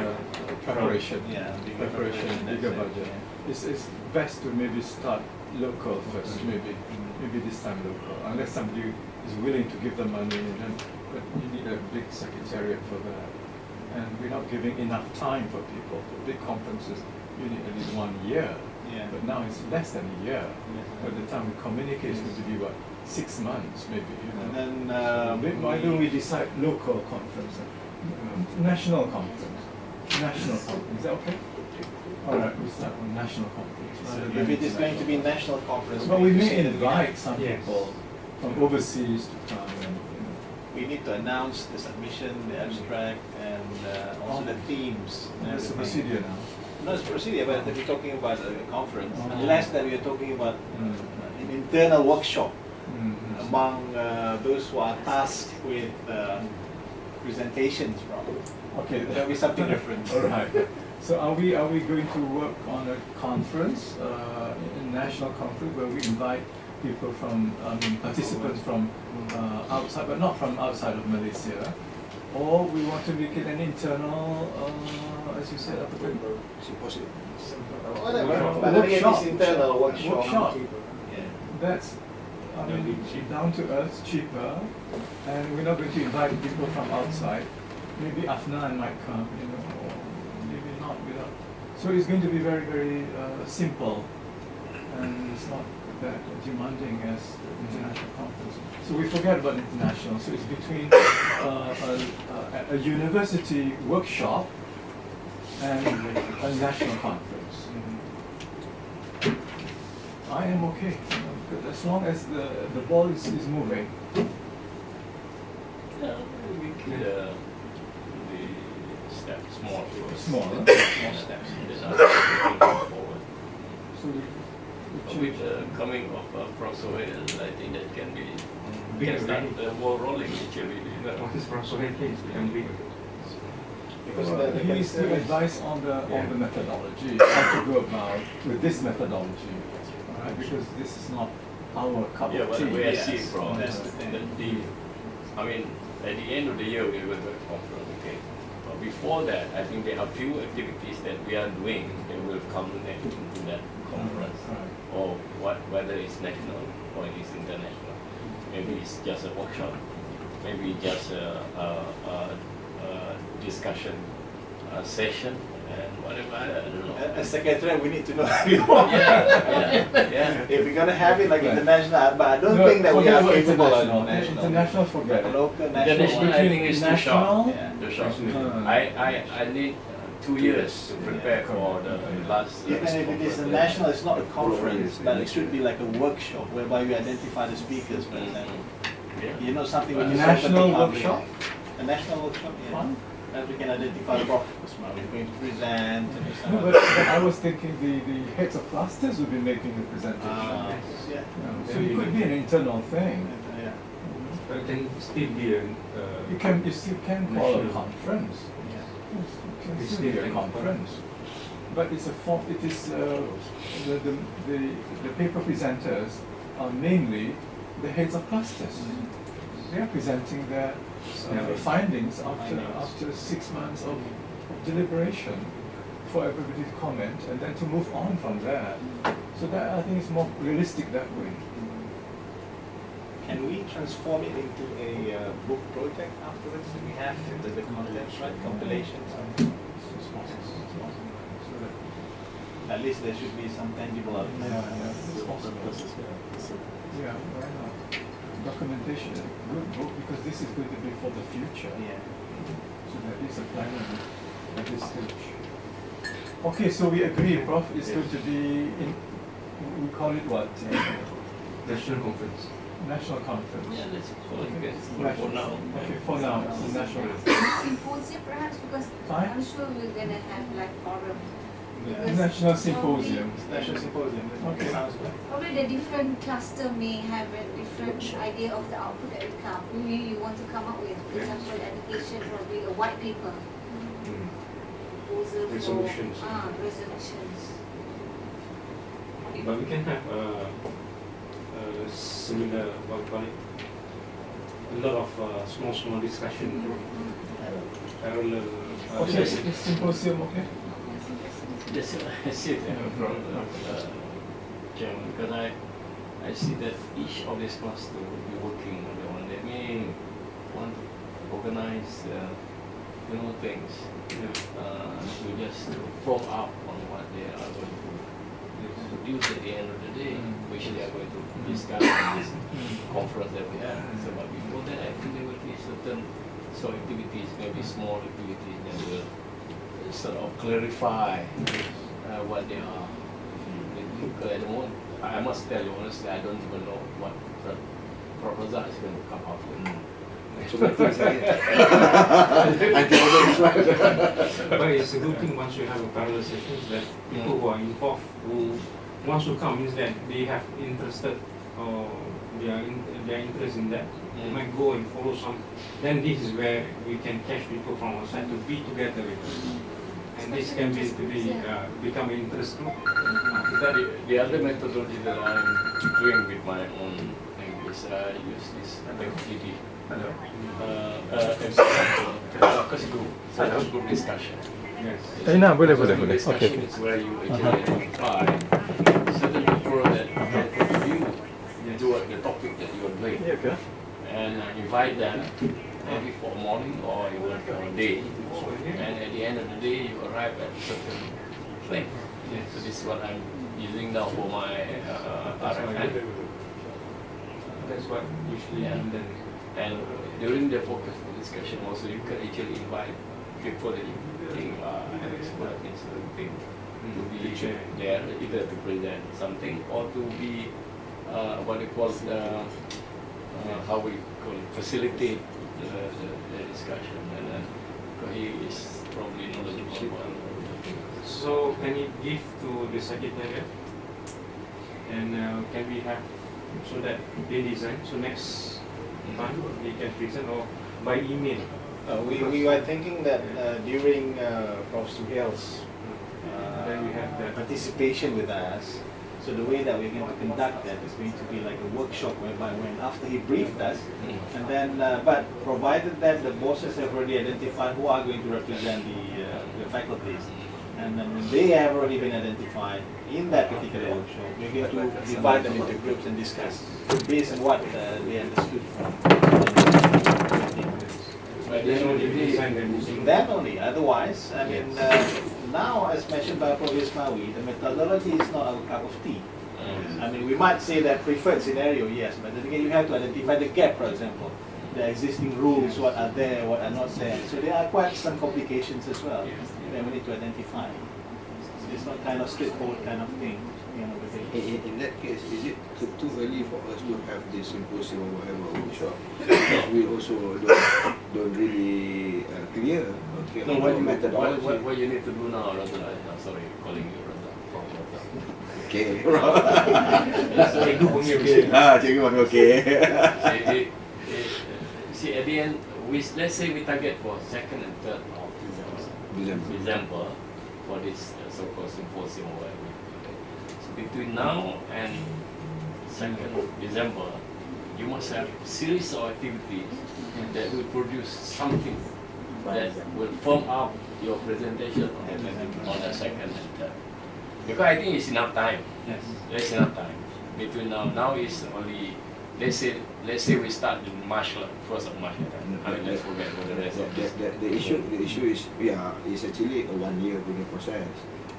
preparation. Yeah, bigger preparation, preparation, bigger that's it, budget. yeah. It's best to maybe start local first, maybe this time local, unless somebody is willing to give the money, and then, but you need a big secretariat for that. And we're not giving enough time for people. For big conferences, you need at least 1 year. Yeah. But now it's less than a year. By the time we communicate, it's going to be what, 6 months maybe. You know. And then Why don't we decide local conference, national conference, national conference? Is that okay? All right, we start on national conference. rather if than it is going to be international. national conference, But we need to may say that invite some Yes. people from overseas to come and, we need to announce the submission, the abstract, and also the themes. And That's the everything. procedure now. No, it's procedure, but if we're talking about a conference, Oh. unless that we are talking about an internal workshop among those who are tasked with presentations from. Okay, That'll be something different. All right. So are we going to work on a conference, a national conference, where we invite people from, participants from outside, but not from outside of Malaysia, or we want to make it an internal, as you said, Symposium. Whatever. But again, Workshop. it's internal workshop. Workshop. Yeah. that's, I mean, down to earth, cheaper, and we're not going to invite people from outside. Maybe Afnan might come, you know, or maybe not without. So it's going to be very, very simple, and it's not that demanding as the international conference. So we forget about international. So it's between a university workshop and a national conference. I am okay, you know, because as long as the ball is moving. Yeah, we could the step small first. Small, huh? Small steps. Then after forward. So we With the coming of Prof. Sohail, I think that can be Big can start already. the ball rolling actually. Once Professor Head case become big. Because Well, the he needs to concern is- advise on the methodology, how to go about with this methodology, all right? Because this is not our cup Yeah, of but tea. the way I see it Yes, from that's the thing. I mean, at the end of the year, we're going to have a conference, okay? But before that, I think there are few activities that we are doing that will culminate into that conference. Right. Or whether it's national or it is international. Maybe it's just a workshop, maybe just a discussion session and whatever, I don't know. As secretary, we need to know. Yeah. If we're gonna have it like Right. international, but I don't No, think that we forget are about capable of international. International, forget it. Local, national. International, I think is too short. National, Yeah. Too short. Uh, I need 2 years to prepare for the last. Even if it is a national, it's not a conference, but it should be like a workshop whereby we identify the speakers, for example. Yeah. You know, something A which is national open to public. workshop? A national workshop, yeah. Fun. And we can identify the professors, we're going to present and this and No, that. but I was thinking the heads of clusters would be making the presentation. Yeah. So it could be an internal thing. Yeah. But it can still be a. You still can call a National. conference. Yeah. Yes, it can It's still be still a a conference. But it's a form. It is the paper presenters are mainly the heads of clusters. They are presenting their findings after 6 months of deliberation for everybody to comment and then to move on from there. So that I think is more realistic that way. Can we transform it into a book project afterwards? We have the contents, right, compilations. So that, At least there should be some tangible outcome. it's possible. Yeah, why not? Documentation, good book, because this is going to be for the future. Yeah. So there is a planning at this stage. Okay, so we agree, Prof, it's going to be in, we call it what? National conference. National conference. Yeah, let's call it good for National. now. Okay, for now, it's a national. Symposium perhaps, because Fine. I'm sure we're gonna have like forum. Yeah. National symposium. National symposium. Okay. Sounds good. Probably the different cluster may have a different idea of the output that will come. Maybe you want to come up with, for example, education, probably a white paper. Proposal Resolutions. for resolutions. But we can have similar, what we call it, a lot of small discussion, parallel. Okay, is symposium, okay? Yes, I see it from Chairman, because I see that each of these clusters will be working on their own. They may want to organize, things to just follow up on what they are going to produce at the end of the day, which they are going to discuss in this conference that we have. So, but before that, I think there will be certain activities, maybe small activities that will sort of clarify what they are. Because at the moment, I must tell you honestly, I don't even know what the proposal is going to come out with. But it's a good thing once you have a parallel sessions that people who are involved, who wants to come, means that they have interested or they are interested in that. They might go and follow some. Then this is where we can catch people from outside to be together with us. And this can be become an interest group. The other methodology that I'm doing with my own thing is I use this FGD. Focus group discussion. Yes. boleh. Discussion is where you actually identify certain people that can contribute do the topic that you are doing. Yeah, okay. And invite them maybe for morning or even for a day. And at the end of the day, you arrive at a certain place. So this is what I'm using now for my RFN. That's what usually Yeah. done. And during the focus discussion also, you can actually invite people that you think are an expert in certain thing to be there, either to present something or to be what they call how we call it, facilitate the discussion. And he is probably knowledgeable about it. So can you give to the secretariat, and can we have so that they design, so next time they can present, or by email? We were thinking that during Prof. Suhail's Then we have that. participation with us, so the way that we're going to conduct that is going to be like a workshop whereby when after he briefed us, and then but provided that the bosses have already identified who are going to represent the faculties, and then when they have already been identified in that particular workshop, we're going to divide them into groups and discuss based on what they understood from. But then only we design them using That only. Otherwise, I mean, now as mentioned by Prof. Ismawi, the methodology is not our cup of tea. I mean, we might say that preferred scenario, yes, but then again, you have to identify the gap, for example. The existing rules, what are there, what are not there. So there are quite some complications as well that we need to identify. It's not kind of straightforward kind of thing. You know, In that case, is it too early for us to have this symposium or whatever workshop? Because we also don't really clear No, on the methodology. what you need to do now, Rata, I'm sorry, calling you Rata. Okay. Cikgu panggil mesti. Cikgu panggil okay. See, at the end, let's say we target for 2nd and 3rd of December for this so-called symposium or whatever. So between now and 2nd of December, you must have a series of activities that will produce something that will form up your presentation on the 2nd and 3rd. Because I think it's enough time. Yes. There's enough time between now. Now is only let's say we start in March, 1st of March. I mean, let's forget about the rest of this. The issue is is actually a 1 year process.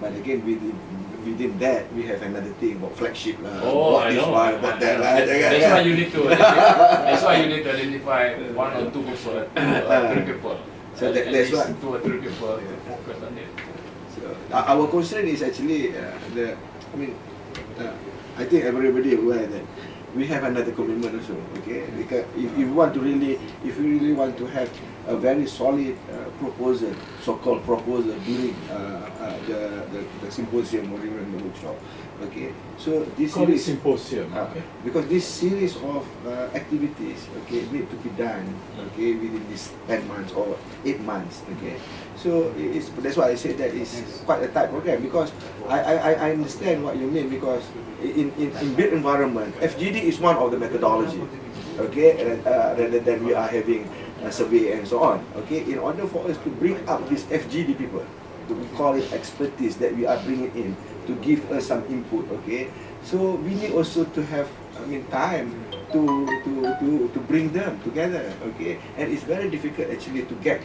But again, within that, we have another thing about flagship lah. Oh, I this know. one, about that lah. That's why you need to identify. That's why you need to identify 1 or 2 people, 3 people. So At that's least what 2 or 3 people to focus on it. So, our concern is actually I think everybody aware that we have another commitment also. Okay, because if you really want to have a very solid proposal, so-called proposal during the symposium or even the workshop. Okay, so this Call it series, symposium. Okay. because this series of activities, okay, need to be done, okay, within this 10 months or 8 months, okay. So that's why I said that it's quite a tight program, because I understand what you mean, because in built environment, FGD is one of the methodology, okay, rather than we are having a survey and so on, okay. In order for us to bring up this FGD people, we call it expertise that we are bringing in to give us some input, okay. So we need also to have, time to bring them together, okay. And it's very difficult actually to get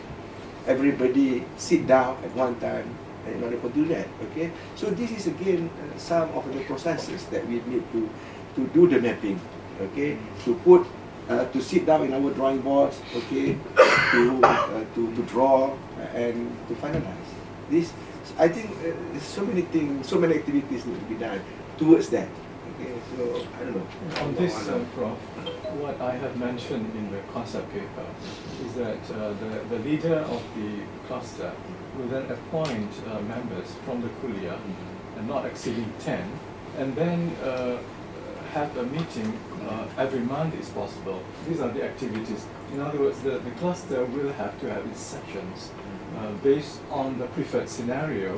everybody sit down at one time in order to do that, okay. So this is again some of the processes that we need to do the mapping, okay. To put to sit down in our drawing boards, okay, to draw and to finalize. This, I think, so many things, so many activities need to be done towards that. Okay, so I don't know. On this, Prof, what I have mentioned in the concept paper is that the leader of the cluster will then appoint members from the kuliah, and not exceeding 10, and then have a meeting every month is possible. These are the activities. In other words, the cluster will have to have its sections based on the preferred scenario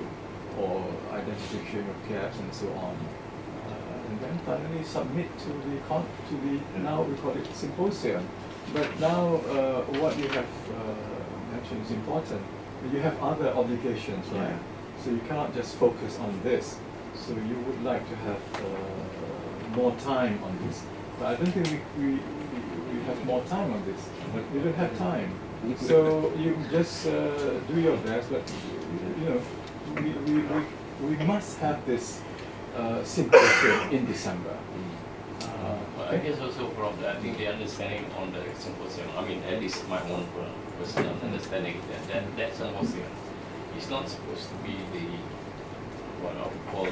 or identification of gaps and so on. And then finally submit to the now we call it symposium. But now what you have mentioned is important. You have other obligations, right? So you cannot just focus on this. So you would like to have more time on this. But I don't think we have more time on this. We don't have time. So you just do your best, but you know, we must have this symposium in December. Well, I guess also from the, I think the understanding on the symposium, I mean, at least my own personal understanding that symposium is not supposed to be the, what I would call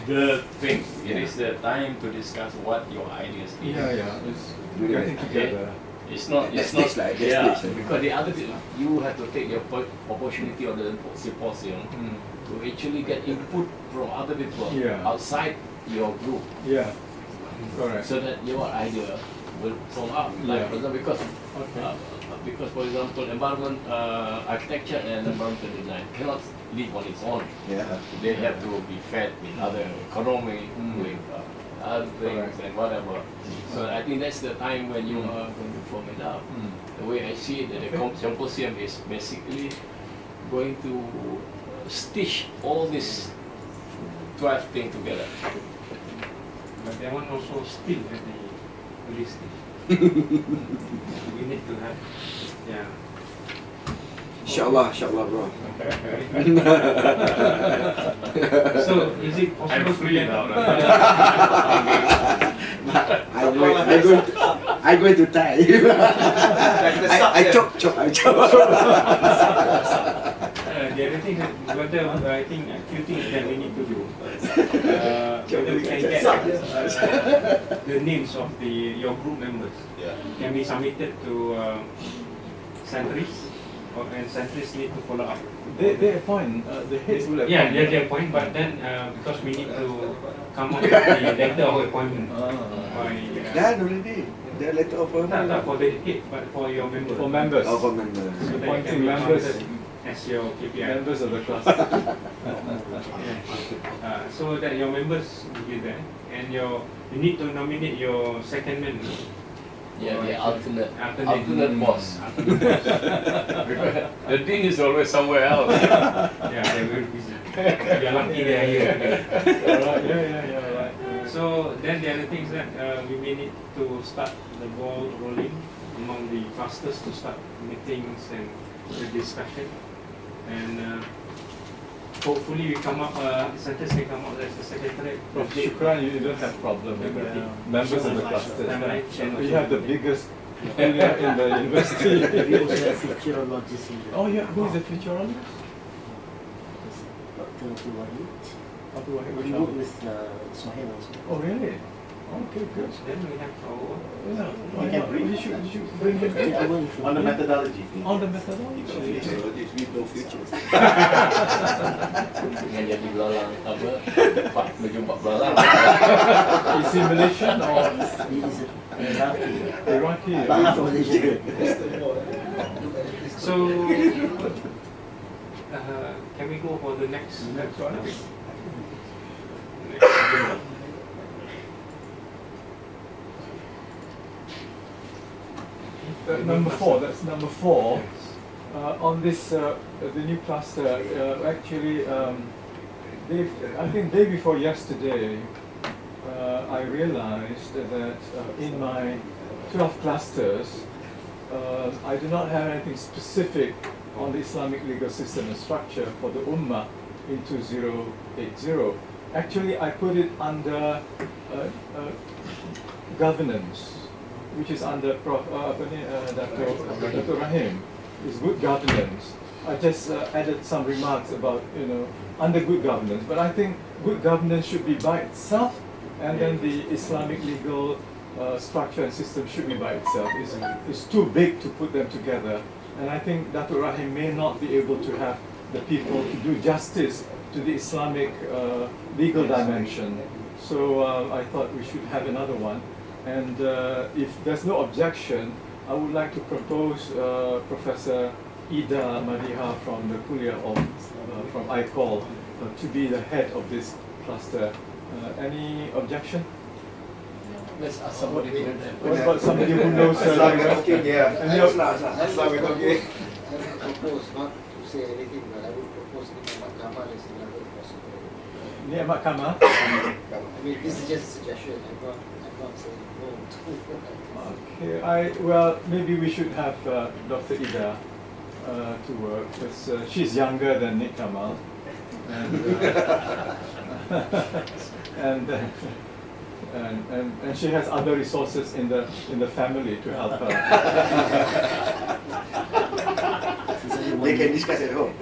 the thing. It is the time to discuss what your ideas is. Yeah. It's getting together. It's not, That's stage like that yeah, stage. because the other bit, you have to take the opportunity of the symposium to actually get input from other people outside your group, Correct. so that your idea will come up. Like for example, because for example, environment architecture and environmental design cannot live on its own. Yeah. They have to be fed with other economy, with other things and whatever. So I think that's the time when you are going to form it up. The way I see it, that the symposium is basically going to stitch all this 12 things together. But that one also still at the early stage. We need to have, Inshallah, bro. So is it possible I'm free to now. I'm going to die. I choke. The other thing, whether I think a few things that we need to do, whether we can get the names of your group members can be submitted to centries, and centries need to follow up. They appoint, the heads will appoint. Yeah, they appoint, but then because we need to come up with the letter of appointment by. Done already. The letter of appointment. Not for the head, but for your members. For members. Oh, for members. So that it can Appointing be members. counted as your KPI. Members of the class. So that your members will be there, and you need to nominate your second man. Yeah, the alternate boss. Alternate boss. Because the dean is always somewhere else. Yeah, they're very busy. You're lucky they are here. Right. So then the other things that we may need to start the ball rolling among the clusters to start meetings and the discussion, and hopefully we come up, centers can come up as a secretary. From Shukran, you don't have problem with the members of the clusters. Timeline. We have the biggest area in the university. We also have futurologists in the Oh yeah, who is the futurologist? Dr. Abdul Wahid. We work with Ismail also. Oh really? Okay, good. Then we have our Why can not? bring- You should bring him in. I will On the methodology. On the methodology. With no future. Dengan jadi belalang apa? Pak berjumpa belalang. Is he Malaysian or He is a Iraqi, Iraqi? but half Malaysian. So, can we go for the next one? Next agenda. Number 4, that's number 4. On this, the new cluster, actually, I think day before yesterday, I realized that in my 12 clusters, I do not have anything specific on the Islamic legal system and structure for the Ummah in 2080. Actually, I put it under governance, which is under Dr. Rahim, is good governance. I just added some remarks about, under good governance, but I think good governance should be by itself, and then the Islamic legal structure and system should be by itself. It's too big to put them together, and I think Dr. Rahim may not be able to have the people to do justice to the Islamic legal dimension. So I thought we should have another one. And if there's no objection, I would like to propose Professor Ida Madiha from the Kuliah of from ICOL to be the head of this cluster. Any objection? Let's ask somebody to do that. What about somebody who knows? As long as okay, yeah. Any As long as okay. Propose not say anything, but I would propose Imam Kamal as another possible. Ni Ahmad Kamal. I mean, this is just a suggestion. I'm not saying no to. Okay, well, maybe we should have Dr. Ida to work, because she's younger than Nick Kamal. And, and she has other resources in the family to help her. They can discuss at home.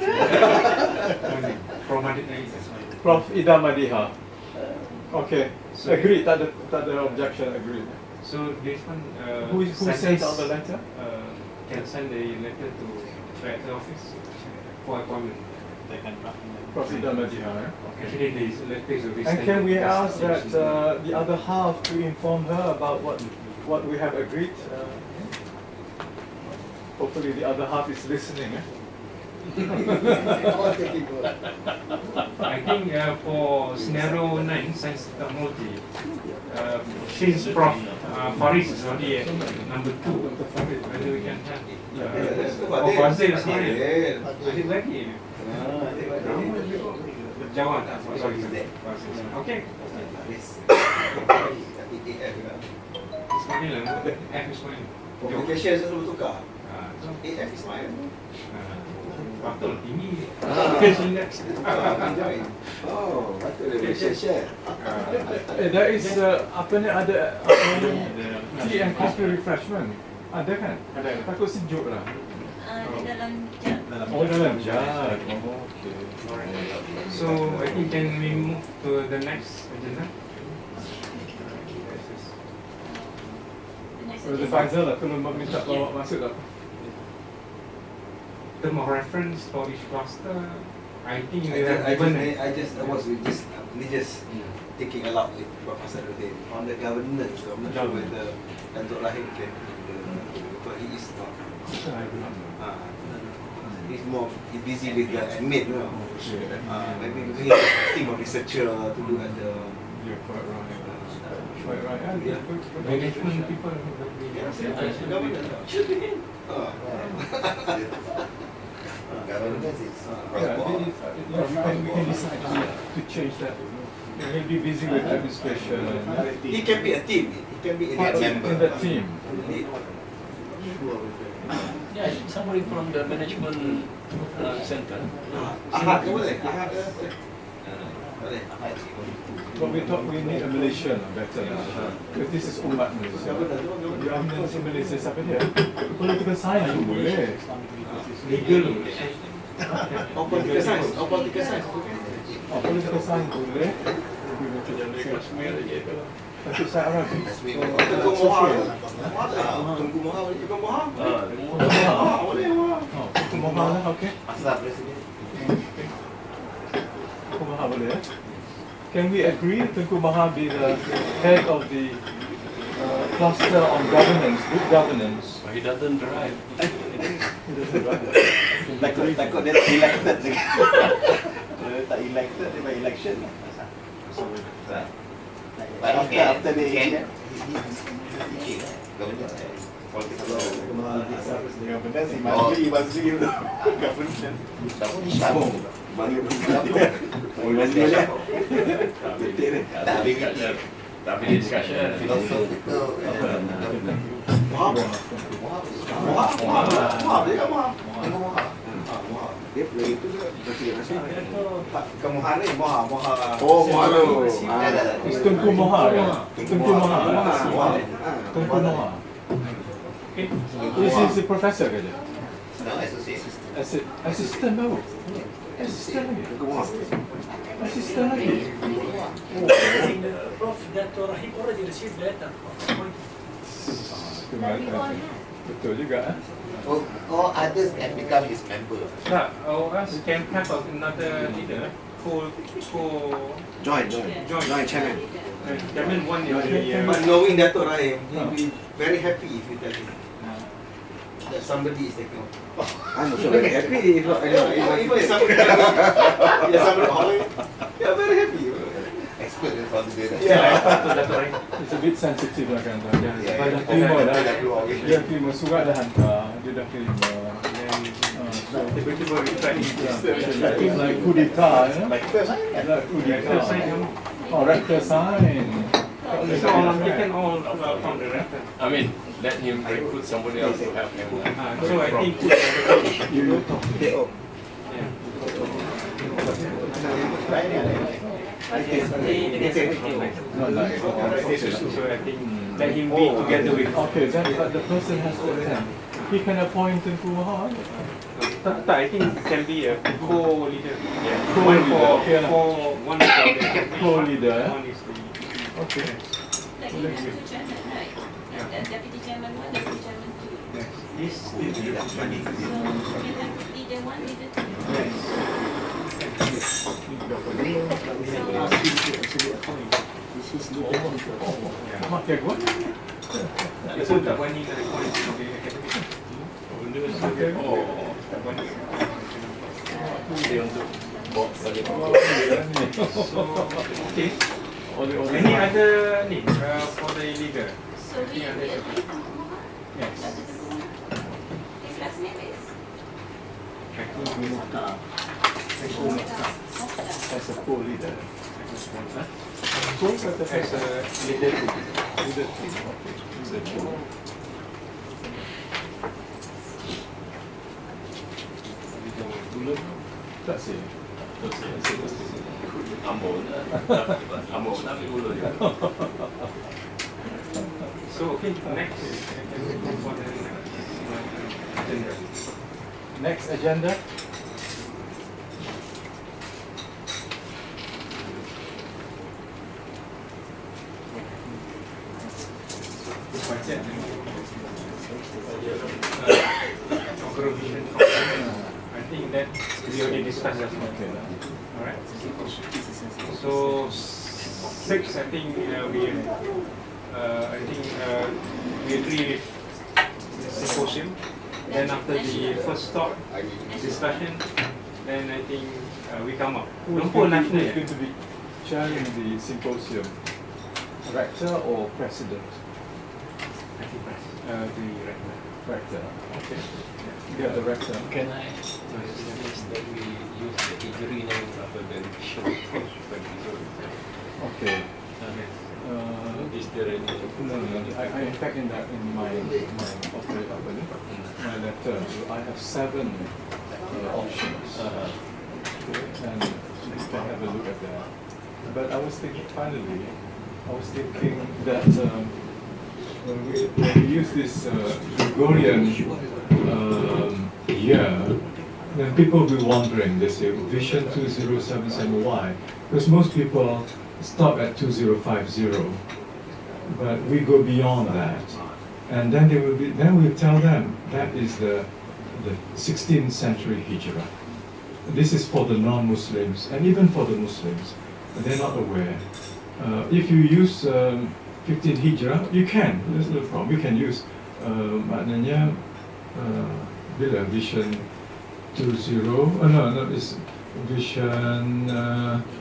Prof. Ida Madiha. Okay, agreed. Tak ada objection. Agreed. So this one, Who sends out the letter? Can send a letter to director office for appointment. They can draft in the- Prof. Ida Madiha. Actually, this letter will be And sent can to we the ask that assistant the other half to inform her about what we have agreed? Hopefully the other half is listening. All taking good. I think for scenario 9, science technology, since Prof. Faris is already at number 2, whether we can have Fazil, sorry. Adik lagi. Jawab tak? Sorry. Okay. Ismail lah, F Ismail. Communication saya selalu tukar. So, AF Ismail. Betul, tinggi. Oh, betul relationship. There is apa ni ada tea and coffee refreshment. Ada kan? Ada. Takut sejuk lah. Di dalam jam. Oh dalam jar. Oh, okay. So, I think can we move to the next agenda? Brother Faisal lah, tolong minta bawa masuk tak? Term of reference for each cluster, I think we have I given. was taking a lot with Professor Rudin on the governance. I'm not sure whether Datuk Rahim can but he is not. He's more busy with the admin, you know. Maybe we have a team of researcher to look at the. You're quite right. Quite right. Management people. Should be in. Governance is We can decide to change that. He'll be busy with administration. He can be a team. He can be a member. In the team. Yeah, somebody from the management center. Boleh. But we thought we need a Malaysian better. Because this is umat Malaysia. The eminence in Malaysia siapa dia? Political science pun boleh. Legal. Oh, political science. Oh, political science. Oh, political science boleh. Tapi saya Arabic. Tengku Mohar. Tengku Mohar boleh juga Mohar. Boleh Mohar. Oh, Tengku Mohar lah, okay. asal presiden. Tengku Mohar boleh ya? Can we agree Tengku Mohar be the head of the cluster on governance, good governance? He doesn't drive. Takut dia elected lagi. Kalau dia tak elected, dia buat election. But after the election, governance si Mazri tu. Governance. Tapi discussion. Dia lagi tu presiden asing. Kemohar ni Mohar. Oh, Mohar tu. It's Tengku Mohar ya? Tengku Mohar. Tengku Mohar. This is the professor ke dia? Assistant baru. Assistant lagi. Assistant lagi. Prof. Dr. Rahim already received letter. Betul juga. Or others can become his member. Tak, us can have another leader Join chairman. Chairman one in the But knowing Datuk Rahim, he'll be very happy if you tell him that somebody is taking over. I'm so very happy if Even somebody, yeah, very happy. Expert in Fazil. It's a bit sensitive lah kan. Dia dah terima dah. Dia terima surat dah hantar. Dia dah terima. Tiba-tiba we try Like coup d'etat, you know? Like this, Like coup rector sign d'etat. come. Oh, rector sign. It's all taken all from the rector. I mean, let him recruit somebody else to help him. So I think You Okay, oh. no, no. so I think let him be together with. Okay, then the person has to attend. He can appoint him to hard. Tak, I think it can be a co-leader. Yeah. Co-leader, One for okay. one is for the Co-leader, yeah? One is the. Okay. Like you have two chairman, right? The deputy chairman one, deputy chairman two. Yes. This is the money to So be. you have leader one, leader two. Yes. Okay, good. So tak berani nak appoint sebagai academic. Oh, dia untuk bawa balik. Okay. Any other need for the leader? So we Yeah, agree. Yes. His last name is As a co-leader. As a leader too. Leader team, okay. Leader team. That's it. Ambon, Ambon, tapi dulu dia. So okay, next for the agenda. Next agenda. Budget. Provision. I think that we already discussed that. Okay. Alright. So six, I think we agree with the symposium. Then after the first talk, discussion, then I think we come up. Who is Lumpur going national. to be chairing the symposium? Rector or president? I think the rector. Rector. Okay. Get the rector. Can I suggest that we use the injury name rather than show? Okay. Is there any? No. I in fact in my my letter, I have 7 options. And you can have a look at that. But I was thinking that when we use this Gregorian year, then people will be wondering, they say, Vision 2077, why? Because most people stop at 2050, but we go beyond that. And then we'll tell them that is the 16th century Hijrah. This is for the non-Muslims, and even for the Muslims, they're not aware. If you use 15 Hijrah, you can, there's no problem. You can use maknanya bila Vision 20, it's Vision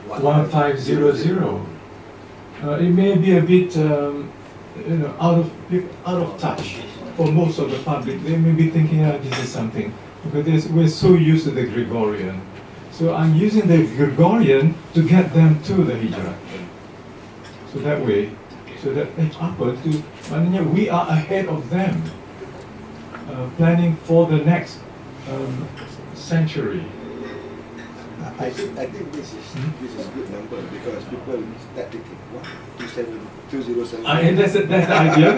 1500. It may be a bit out of touch for most of the public. They may be thinking, this is something, because we're so used to the Gregorian. So I'm using the Gregorian to get them to the Hijrah. So that way, maknanya we are ahead of them, planning for the next century. I think this is a good number because people start thinking, what? 207. And that's the idea.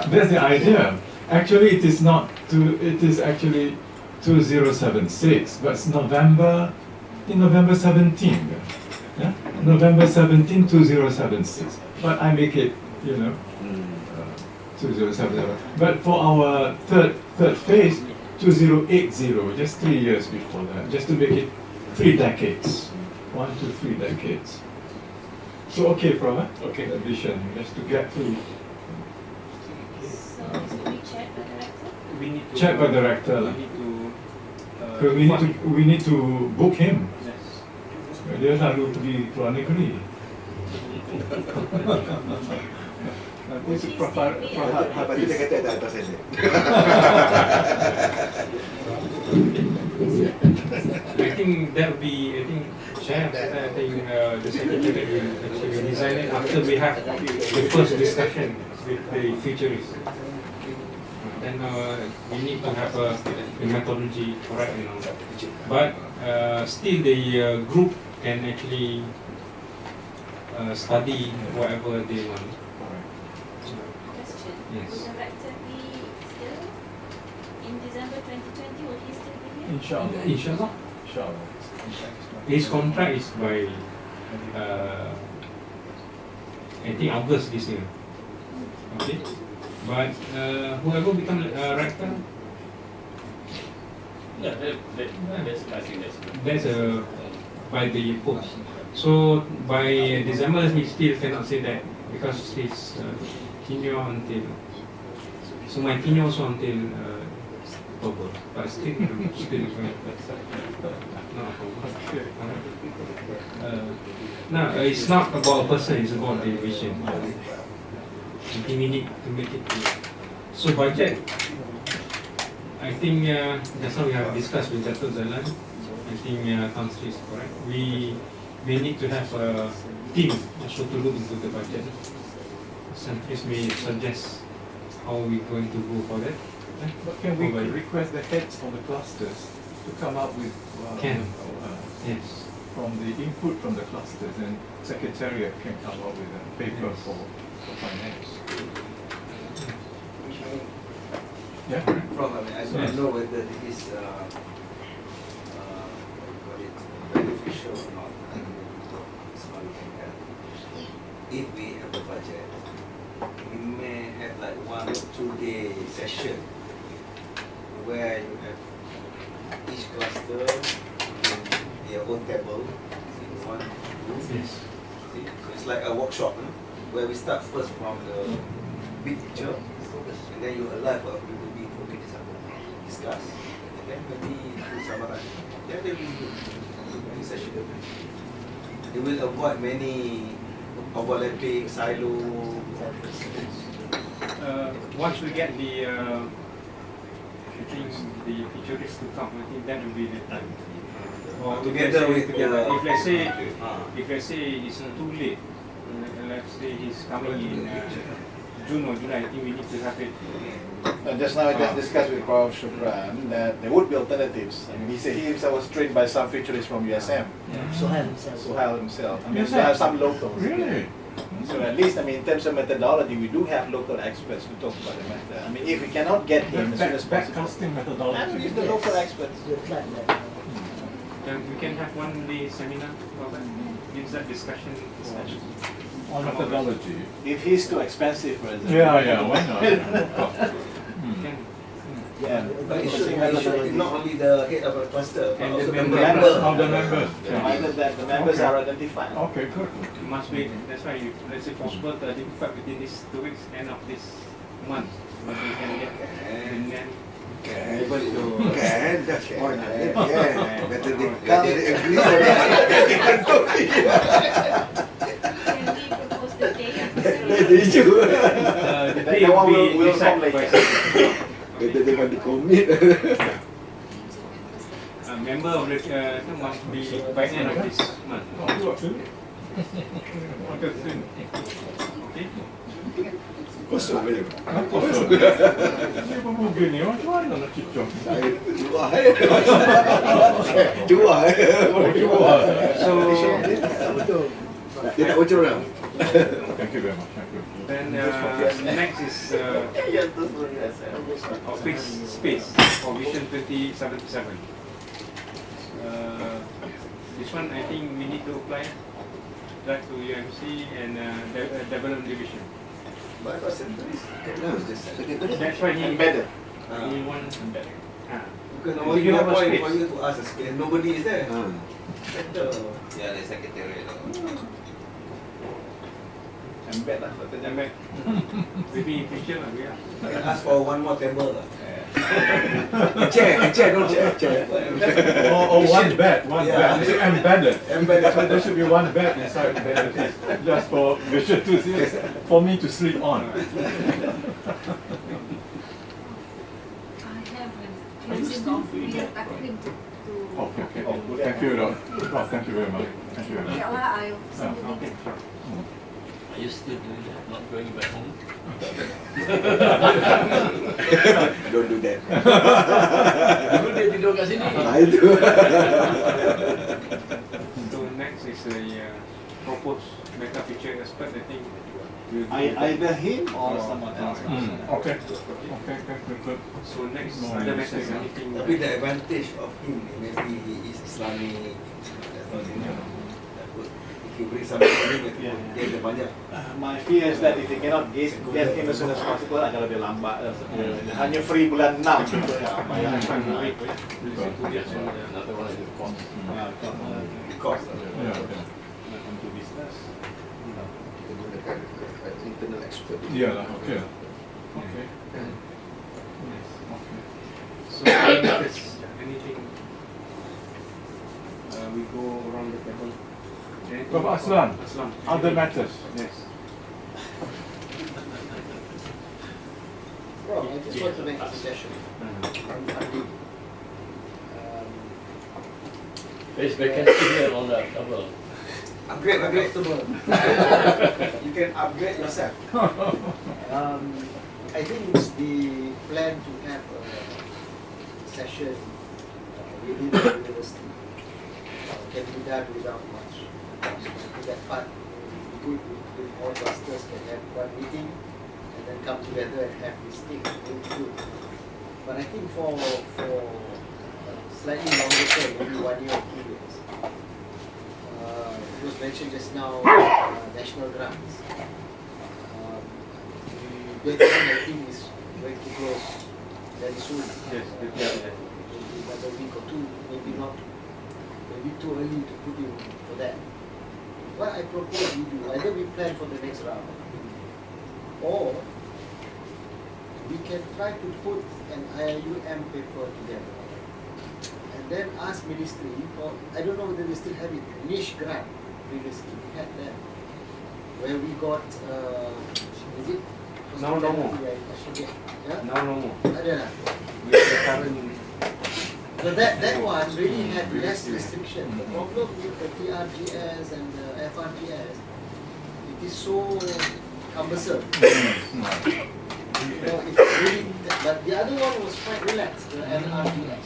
That's the idea. Actually, it is not it is actually 2076, but it's November 17. Yeah? November 17, 2076. But I make it, 2077. But for our third phase, 2080, just 3 years before that, just to make it 3 decades. 1 to 3 decades. So okay, Prabha? Okay. Vision, just to get to so we check by the rector. We need to check by the rector. We need to. Because we need to book him. Yes. Dia selalu pergi keluar negeri. Nanti Lepas tu dia kata tak atas saya. I think that would be, I think, the secretary will actually design it after we have the first discussion with the futurists. Then we need to have the methodology correct and all that. But still the group can actually study whatever they want. Question. Yes. Will the rector be still in December 2020? Will he still be here? Inshallah. Inshallah. Inshallah. His contract is by, I think, August this year. Okay? But whoever becomes rector, Yeah, that's, I think that's good. that's by the post. So by December he still cannot say that because his tenure until, so my tenure also until October, but still no no, it's not about a person, it's about the vision. I think we need to make it clear. So budget, I think just now we have discussed with Dato' Zalan. I think Council is correct. We need to have a team also to look into the budget. Centrist may suggest how we're going to go for that. But can we request the heads of the clusters to come up with Yes. from the input from the clusters, and Secretariat can come up with a paper for finance? Yeah. Problem, I don't know whether it is beneficial or not. It's not looking at. If we have the budget, we may have like 1 or 2 day session where you have each cluster in their own table in one room. Yes. So it's like a workshop, where we start first from the big picture, and then you allow for everybody to discuss, and then maybe do summarize. Then there will be many sessions. It will avoid many overlapping silo. Once we get the, I think the futurists to come, I think that will be the time. Or Together with if let's say it's too late, let's say he's coming in June or July, I think we need to have it. Just now I just discussed with Prof. Shukran that there would be alternatives. I mean, he said he himself was trained by some futurists from USM. Suhail himself. Suhail himself. I mean, we have some locals. Really? So at least, I mean, in terms of methodology, we do have local experts to talk about the matter. I mean, if we cannot get him as soon as possible, Backcasting methodology. I mean, use the local experts. We'll plan that. We can have one day seminar about that. Gives that discussion session. On methodology. If he's too expensive, for example. Yeah, why not? Can. Yeah. But it should be not only the head of a cluster, but And also the the member. member. Of the members. Provided that the members Okay. are identified. Okay, good. It must be, that's why if let's say possible to identify within these 2 weeks, end of this month, but we can get and then able to. Can, just one. Can. Better they Can come, they agree or we propose the day of not. the The day That one will will be come decided by later. Whether they want to commit. member of the must be by end of this month. Okay? Kosong boleh. Kosong. Ini pun begini, macam mana nak cicok? Jual. Jual. So Dia tak bocor lah. Thank you very much. Thank you. then next is office space for Vision 2077. This one I think we need to apply that to UMC and Development Division. But I got centrist. No, it's just secretary. That's why he Embedded. he wants Because So you no have a point space. for you to ask a space. Nobody is there. Better. Yeah, the secretary. Embed lah, kata Embed. Maybe in future lah, yeah. Can ask for one more table lah. Chair, no chair. Or one bed, Yeah. It's embedded. Embedded. So there should be one bed inside there, just for Vision to see, for me to sleep on. I have a closing of Akrim to Okay, okay. Thank you, Doc. Oh, thank you very much. Thank you very much. InsyaAllah, I'll send the link. Okay, sure. Are you still doing that? Not going back home? Don't do that. Dulu dia tidur kat sini. Itu. So next is a proposed mega feature expert. I think we'll do Either him or someone else. Okay. Okay, good. So next, No, other yes, matters, yes. anything? Tapi the advantage of him, maybe he is Islamic, that's all, you know. If you bring somebody in, Yeah. dia ada banyak. My fear is that if you cannot get him as soon as possible, akan lebih lambat. Hanya free bulan 6 gitu ya. Another one is the cost. Cost. Yeah, okay. Untuk business. Kita gunakan internal expert. Yeah, okay. Okay. Yes. Okay. So other matters, anything? We go around the table. Anything? Bapak Aslan, Aslan. other matters. Yes. Well, I just want to make a suggestion on funding. There is vacancy here on the cover. Upgrade. You can upgrade yourself. I think the plan to have a session within the university can be done without much cost. I think that part will be good if all clusters can have one meeting and then come together and have this thing. It will be good. But I think for slightly longer term, maybe 1 year or 2 years, it was mentioned just now, national grants. The deadline I think is going to close very soon. Yes. Maybe another week or two, maybe not, maybe too early to put in for that. What I propose we do, either we plan for the next round, or we can try to put an IIUM paper together and then ask ministry for, I don't know whether they still have it, niche grant. Previously we had that, where we got, is it? No more. I should get, yeah? No more. Ada lah. With the current. So that one really had less restriction. The problem with the TRGS and the FRGS, it is so cumbersome. You know, it's really, but the other one was quite relaxed, the NRGS.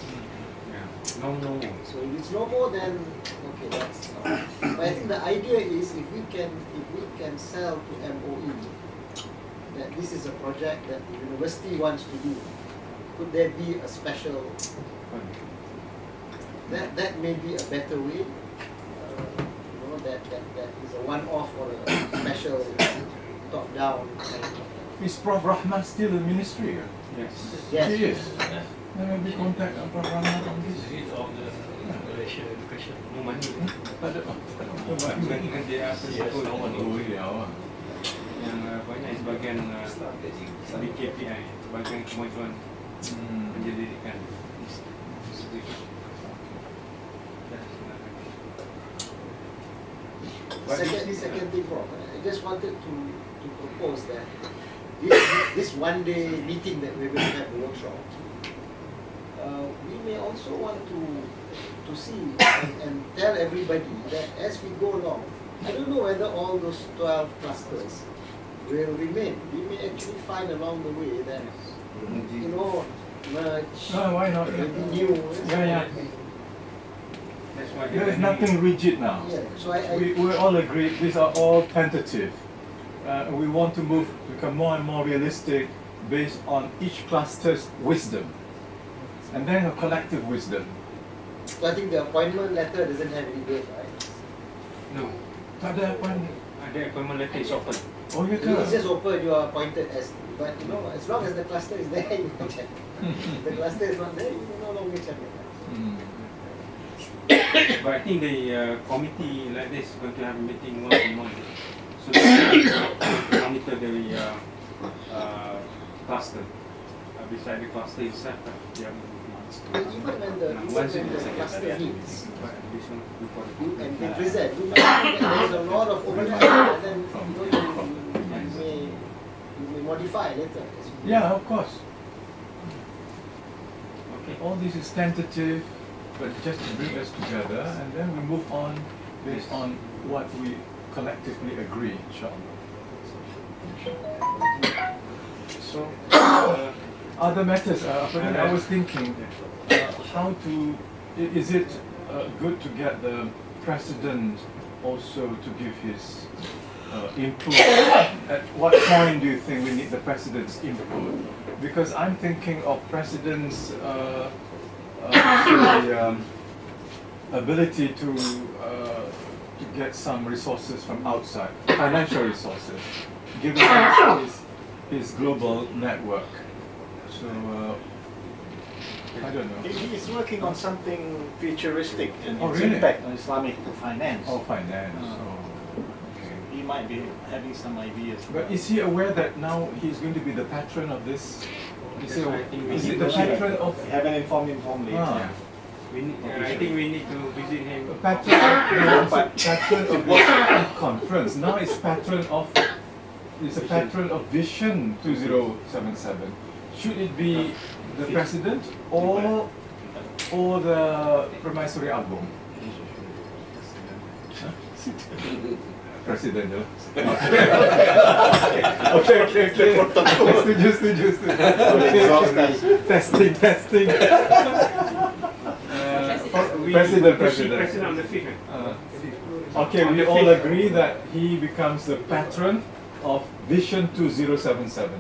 Yeah. No more. So if it's no more, then okay, that's. But I think the idea is if we can sell to MOE that this is a project that the university wants to do, could there be a special? That may be a better way. You know, that is a one-off or a special top-down. Is Prof. Rahman still in ministry? Yes. Yes. He is. Then maybe contact Prof. Rahman on this. Head of the Malaysia education. No money. Ada. Dengan dia asal Yes, satu. no money. Oh, ya. Yang banyak sebagian di KPI, sebagian kemajuan penyelidikan. Second thing, Prof. I just wanted to propose that this one-day meeting that we're going to have, the workshop, we may also want to see and tell everybody that as we go along, I don't know whether all those 12 clusters will remain. We may actually find along the way that, you know, merge, No, why not? maybe new. Yeah. That's why There is nothing rigid now. Yeah, so I We all agree these are all tentative. We want to become more and more realistic based on each cluster's wisdom and then a collective wisdom. so I think the appointment letter doesn't have any date, right? No. Tak ada apa ni? Ada appointment letter is open. Oh, ya ke? It's just open, you are appointed as, but you know, as long as the cluster is there, you can check. If the cluster is not there, you can no longer check it. But I think the committee like this is going to have a meeting once a month. So they monitor the cluster. Beside the cluster itself, they have And even when the cluster meets, additional report. and they present, you may think that there is a lot of overlap, and then you may modify later. Yeah, of course. Okay. All this is tentative. but just to bring us together, and then we move on based on what we collectively agree, inshallah. So, other matters, I was thinking, how to, is it good to get the president also to give his input? At what point do you think we need the president's input? Because I'm thinking of president's ability to get some resources from outside, financial resources, given his global network. So I don't know. He is working on something futuristic and its really? impact on Islamic finance. Oh, finance. He might be having some ideas. But is he aware that now he's going to be the patron of this? Is it the patron of? We haven't informed him formally. Ah. We need, I think we need to visit him. Patron of the conference. Now it's patron of. It's a patron of Vision 2077. Should it be the president or the Permaisuri Agung? President, ya. Okay. Setuju. Okay. Testing. President on the 5th. Okay, we all agree that he becomes the patron of Vision 2077.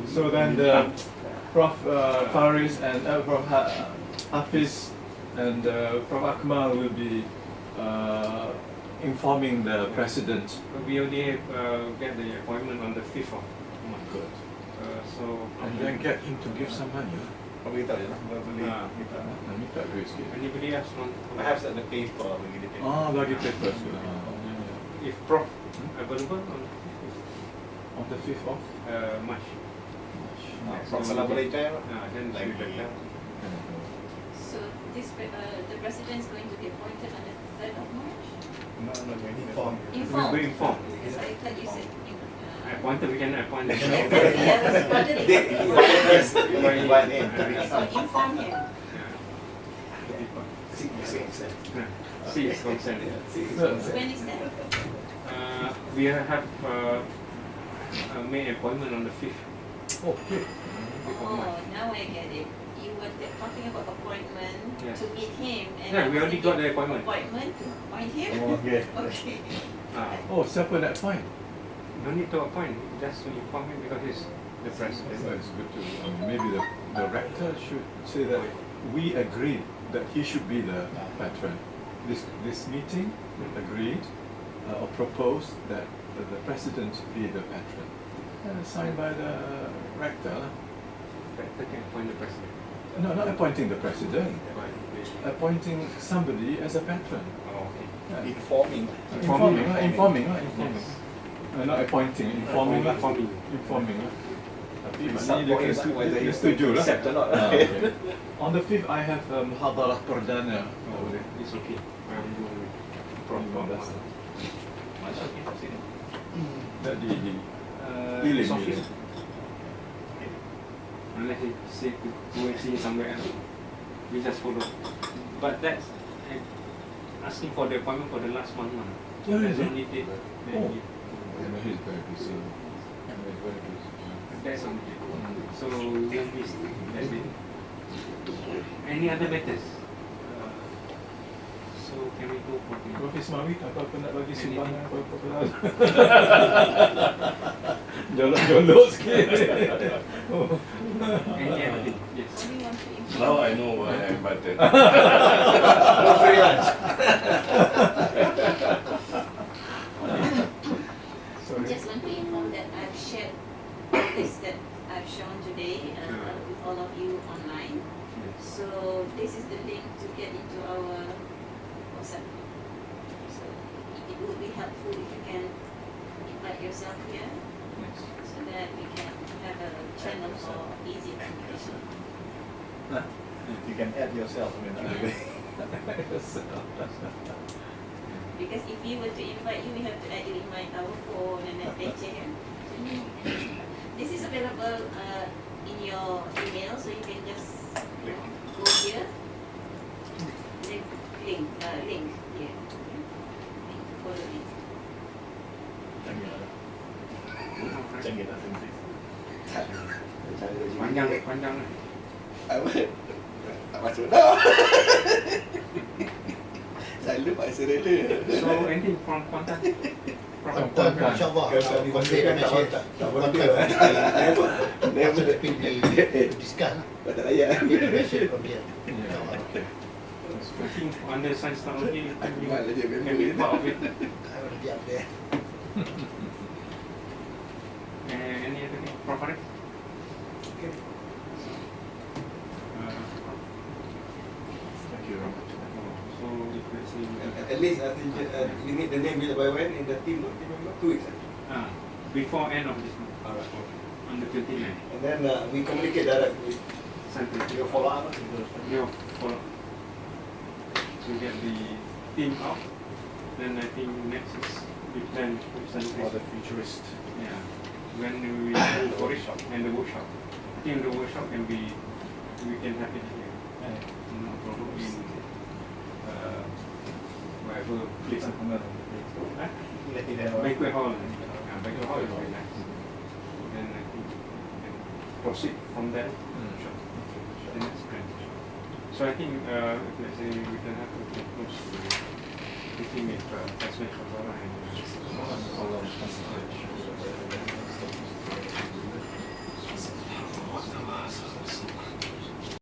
So then the Prof. Faris and Prof. Hafiz and Prof. Akmal will be informing the president. We already get the appointment on the 5th of March. Good. So And then get him to give some money. Minta duit sikit. Anybody else want? Perhaps at the paper we get it. Bagi papers. If Prof available On the 5th of March. From collaborator. Then Like like that. So this, the president is going to be appointed on the 3rd of March? No, Informed. We'll be informed. Because I thought you said Appointed, we can appoint. I was wondering. So inform him. See his consent. When is that? We have made appointment on the 5th. Okay. Oh, now I get it. You were talking about appointment Yes. to meet him, and Yeah, I we was already got the appointment. Appointment to appoint him. Okay. Okay. Oh, siapa nak appoint? No need to appoint, just to inform him because he's the president. So it's good to, maybe the rector should say that we agreed that he should be the patron. This meeting agreed or proposed that the president be the patron. Signed by the rector. Rector can appoint the president. No, not appointing the president. Appointing somebody as a patron. Oh, okay. Informing. Informing. Not appointing, informing. Informing. Tapi Some maknanya point is whether dia you setuju lah. accept or not. Okay. On the 5th, I have Muhadarah Perdana. It's okay. I'm doing proper. That di It's okay. Unless he say to go and see somewhere else, we just follow. But that's asking for the appointment for the last 1 month. Yeah, There's is it? only date. Oh. He's very busy. That's only date. So we'll miss that date. Any other matters? So can we go for the... Prof. Ismawi, apa-apa nak bagi sumbangan apa-apa? Jolok sikit. Any other thing? Yes. Only want to inform. Now I know why I invited. Just want to inform that I've shared this that I've shown today with all of you online. So this is the link to get into our WhatsApp. So it would be helpful if you can invite yourself here so that we can have a channel for easy communication. You can add yourself. Because if we were to invite you, we have to add you in our phone and then lecture. This is available in your email, so you can just go here link here. Follow link. Panjang, panjang. Apa? Tak masuk dah. Saya lupa serela. So anything from Kuantan? Kuantan, insyaAllah, we will make a message. After the pin, we discuss lah. Kau tak layak. Message from here. InsyaAllah. I think under science technology, you Mana dia can member be ni? part of it. I will be up there. Any other thing? Prof. Arif? Okay. Thank you very much. So if let's say At least I think you need the name by when in the team, remember? 2 weeks. before end of this month, Alright. on the 29th. And then we communicate directly. Something. You follow up. Yeah, follow. To get the team out, then I think next is we plan to send Or the futurist. yeah. When we do workshop and the workshop, I think the workshop can be we can have it here. No problem in whatever place. Huh? Banquet hall. Banquet hall is very nice. Then I think we can proceed from there. Sure. The next grand. So I think if let's say we can have a close to the meeting with Tasman Khazara and